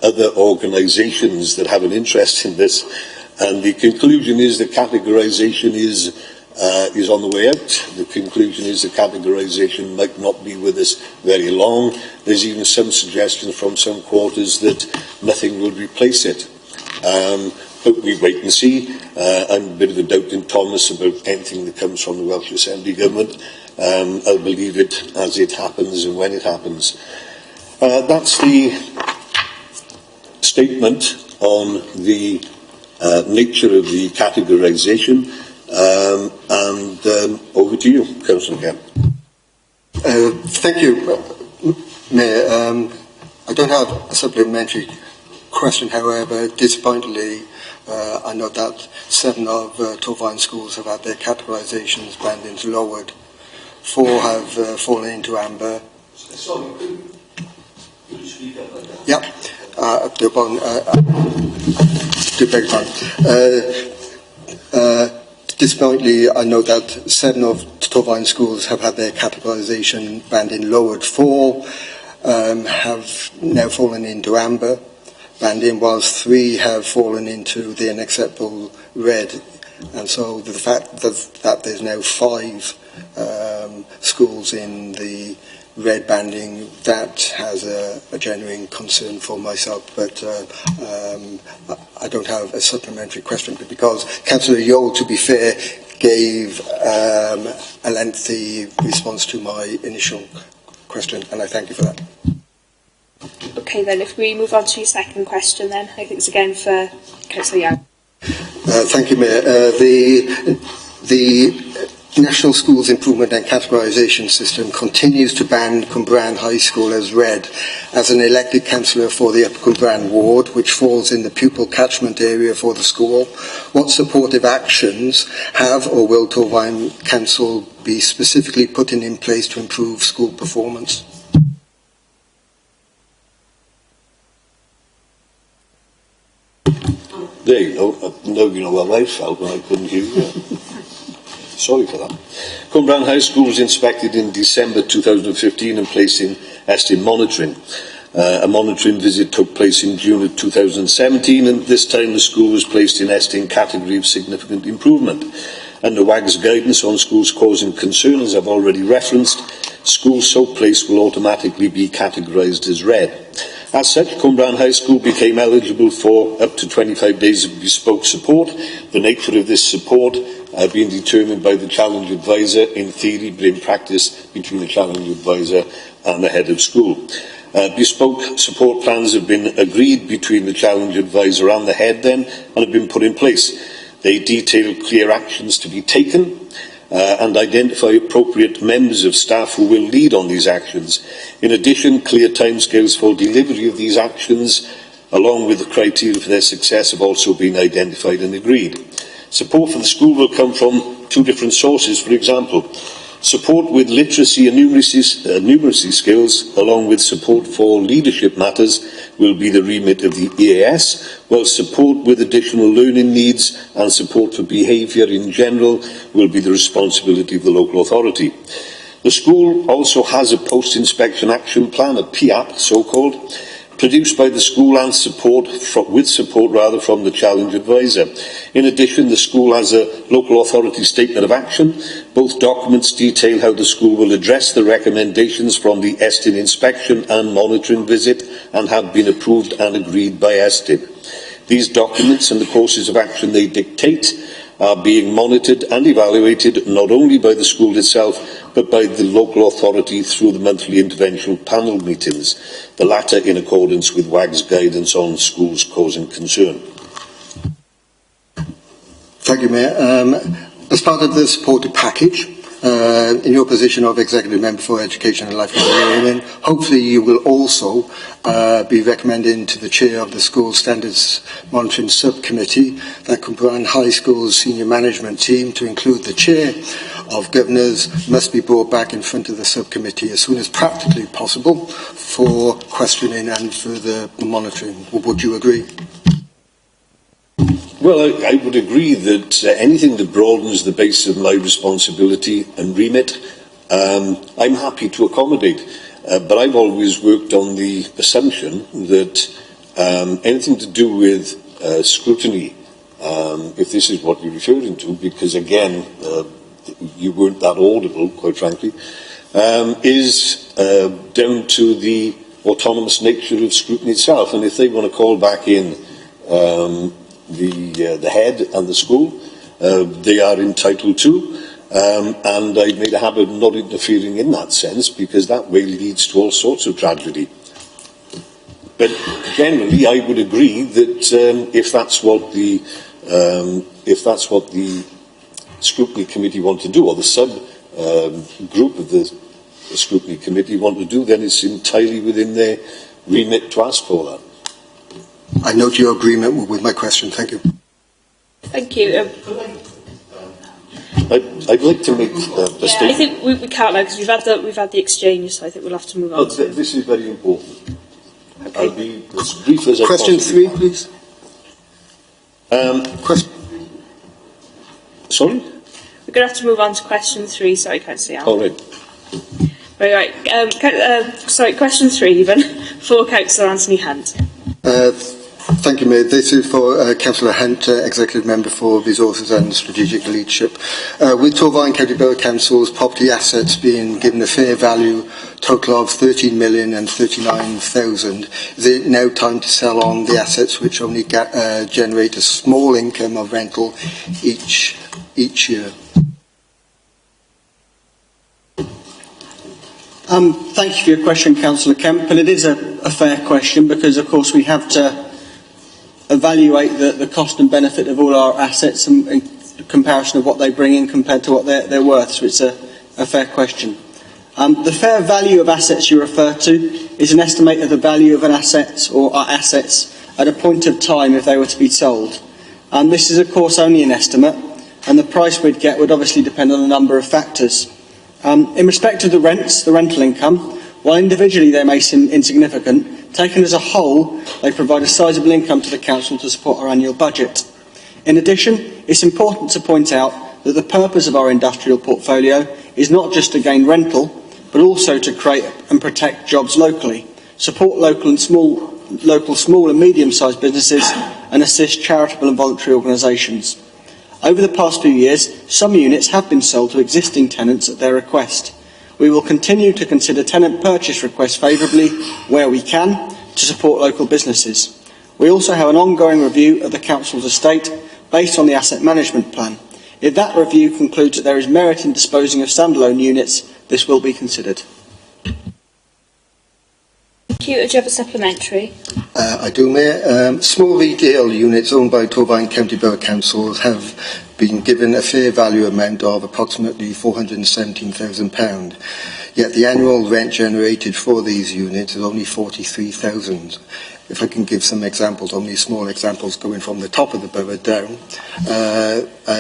other organisations that have an interest in this, and the conclusion is that categorisation is on the way out. The conclusion is that categorisation might not be with us very long. There's even some suggestions from some quarters that nothing will replace it. But we wait and see. I'm a bit of a doubting Thomas about anything that comes from the Welsh Assembly Government. I'll believe it as it happens and when it happens. That's the statement on the nature of the categorisation. And over to you, Councillor Kemp. Thank you, Mayor. I don't have a supplementary question, however, disappointingly, I know that 7 of Torfaen schools have had their categorisations bandings lowered. 4 have fallen into amber. Sorry, could you speak up like that? Yeah, do beg your pardon. Disappointingly, I know that 7 of Torfaen schools have had their categorisation banding lowered. 4 have now fallen into amber banding, whilst 3 have fallen into the unacceptable red. And so the fact that there's now 5 schools in the red banding, that has a genuine concern for myself, but I don't have a supplementary question, but because Councillor Yole, to be fair, gave a lengthy response to my initial question, and I thank you for that. Okay, then, if we move on to your second question, then, I think it's again for Councillor Young. Thank you, Mayor. The National Schools Improvement and Categorisation System continues to ban Cwmbran High School as red. As an elected councillor for the Upper Cwmbran ward, which falls in the pupil catchment area for the school, what supportive actions have or will Torfaen Council be specifically putting in place to improve school performance? There you go. Now you know how I felt when I couldn't hear you. Sorry for that. Cwmbran High School was inspected in December 2015 and placed in Estyn monitoring. A monitoring visit took place in June of 2017, and this time the school was placed in Estyn category of significant improvement. Under WAG's guidance on schools causing concern, as I've already referenced, schools so placed will automatically be categorised as red. As such, Cwmbran High School became eligible for up to 25 days of bespoke support. The nature of this support being determined by the challenge advisor in theory, but in practice between the challenge advisor and the head of school. Bespoke support plans have been agreed between the challenge advisor and the head then, and have been put in place. They detail clear actions to be taken and identify appropriate members of staff who will lead on these actions. In addition, clear timescales for delivery of these actions, along with the criteria for their success, have also been identified and agreed. Support for the school will come from 2 different sources. For example, support with literacy and numeracy skills, along with support for leadership matters, will be the remit of the EAS, while support with additional learning needs and support for behaviour in general will be the responsibility of the local authority. The school also has a post-inspection action plan, a PAP so-called, produced by the school and with support from the challenge advisor. In addition, the school has a local authority statement of action. Both documents detail how the school will address the recommendations from the Estyn inspection and monitoring visit and have been approved and agreed by Estyn. These documents and the courses of action they dictate are being monitored and evaluated not only by the school itself but by the local authority through the monthly intervention panel meetings, the latter in accordance with WAG's guidance on schools causing concern. Thank you, Mayor. As part of the supported package, in your position of Executive Member for Education and Lifelong Learning, hopefully you will also be recommending to the Chair of the School Standards Monitoring Subcommittee that Cumbrian High School's senior management team, to include the Chair of Governors, must be brought back in front of the subcommittee as soon as practically possible for questioning and further monitoring. Would you agree? Well, I would agree that anything that broadens the base of my responsibility and remit, I'm happy to accommodate. But I've always worked on the assumption that anything to do with scrutiny, if this is what you're referring to, because again, you weren't that audible, quite frankly, is down to the autonomous nature of scrutiny itself. And if they want to call back in the head and the school, they are entitled to, and I've made a habit of not interfering in that sense, because that way leads to all sorts of tragedy. But generally, I would agree that if that's what the scrutiny committee want to do, or the sub group of the scrutiny committee want to do, then it's entirely within their remit to ask for that. I note your agreement with my question. Thank you. Thank you. I'd like to make a statement. I think we can't now because we've had the exchange, so I think we'll have to move on. This is very important. Okay. I'll be as brief as I Question possibly 3, please. Sorry? We're going to have to move on to question 3. Sorry, Councillor Allen. All right. Right. Question 3 even for Councillor Anthony Hunt. Thank you, Mayor. This is for Councillor Hunt, Executive Member for Resources and Strategic Leadership. With Torfaen County Borough Council's property assets being given a fair value total of £13,039,000, is it now time to sell on the assets which only generate a small income of rental each year? Thank you for your question, Councillor Kemp, and it is a fair question because, of course, we have to evaluate the cost and benefit of all our assets in comparison of what they bring in compared to what they're worth, so it's a fair question. The fair value of assets you refer to is an estimate of the value of an asset or our assets at a point of time if they were to be sold. This is, of course, only an estimate, and the price we'd get would obviously depend on a number of factors. In respect of the rents, the rental income, while individually they may seem insignificant, taken as a whole, they provide a sizable income to the Council to support our annual budget. In addition, it's important to point out that the purpose of our industrial portfolio is not just to gain rental, but also to create and protect jobs locally, support local small and medium-sized businesses, and assist charitable and voluntary organisations. Over the past few years, some units have been sold to existing tenants at their request. We will continue to consider tenant purchase requests favourably where we can to support local businesses. We also have an ongoing review of the Council's estate based on the asset management plan. If that review concludes that there is merit in disposing of standalone units, this will be considered. Thank you. Do you have a supplementary? I do, Mayor. Small retail units owned by Torfaen County Borough Councils have been given a fair value amount of approximately £417,000. Yet the annual rent generated for these units is only £43,000. If I can give some examples, only small examples going from the top of the borough down.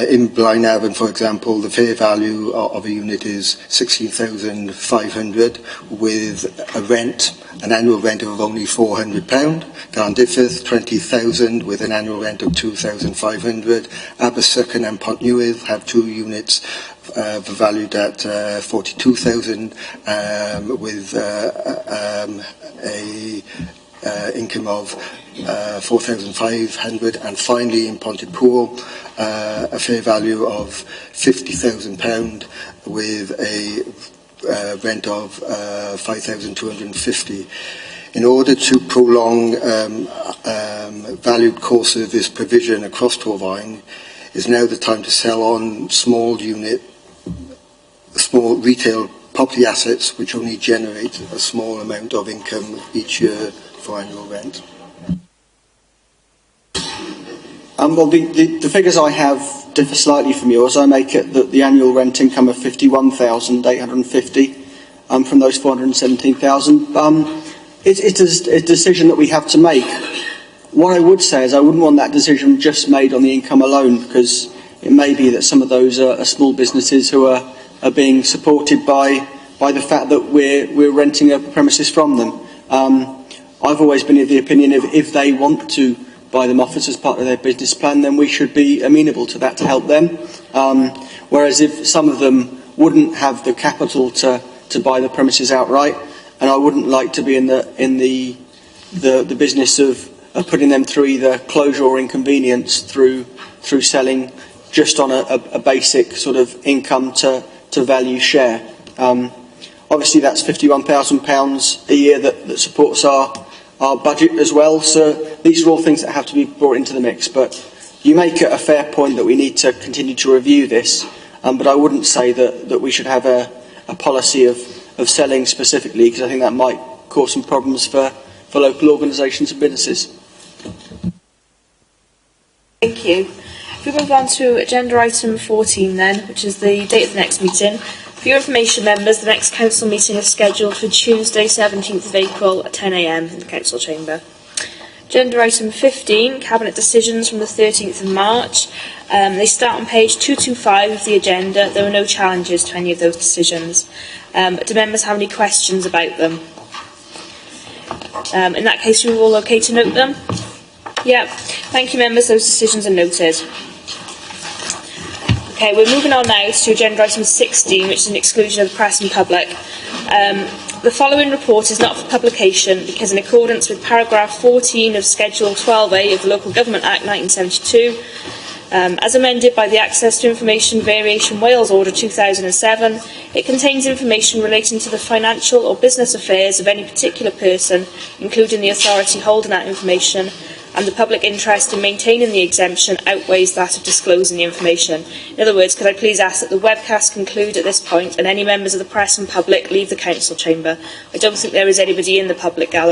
In Blaenavon, for example, the fair value of a unit is £16,500 with an annual rent of only £400. Carndyffordd, £20,000 with an annual rent of £2,500. Abersychan and Pontnewydd have 2 units valued at £42,000 with income of £4,500, and finally in Pontypool a fair value of £50,000 with a rent of £5,250. In order to prolong valued core service provision across Torfaen, is now the time to sell on small retail property assets which only generate a small amount of income each year for annual rent. Well, the figures I have differ slightly from yours. I make it that the annual rent income of 51,850 from those 417,000. It is a decision that we have to make. What I would say is I wouldn't want that decision just made on the income alone, because it may be that some of those are small businesses who are being supported by the fact that we're renting a premises from them. I've always been of the opinion if they want to buy them off us as part of their business plan, then we should be amenable to that to help them. Whereas if some of them wouldn't have the capital to buy the premises outright, and I wouldn't like to be in the business of putting them through either closure or inconvenience through selling just on a basic sort of income to value share. Obviously that's £51,000 a year that supports our budget as well, so these are all things that have to be brought into the mix. But you make it a fair point that we need to continue to review this, but I wouldn't say that we should have a policy of selling specifically, because I think that might cause some problems for local organisations and businesses. Thank you. If we move on to agenda item 14 then, which is the date of the next meeting. For your information, members, the next council meeting is scheduled for Tuesday 17th of April at 10 a.m. in the council chamber. Agenda item 15, cabinet decisions from the 13th of March. They start on page 225 of the agenda. There were no challenges to any of those decisions. Do members have any questions about them? In that case, you're all okay to note them? Yeah. Thank you, members. Those decisions are noted. Okay, we're moving on now to agenda item 16, which is an exclusion of the press and public. The following report is not for publication because, in accordance with paragraph 14 of Schedule 12A of the Local Government Act 1972, as amended by the Access to Information Variation Wales Order 2007, it contains information relating to the financial or business affairs of any particular person, including the authority holding that information, and the public interest in maintaining the exemption outweighs that of disclosing the information. In other words, could I please ask that the webcast conclude at this point and any members of the press and public leave the council chamber? I don't think there is anybody in the public gallery.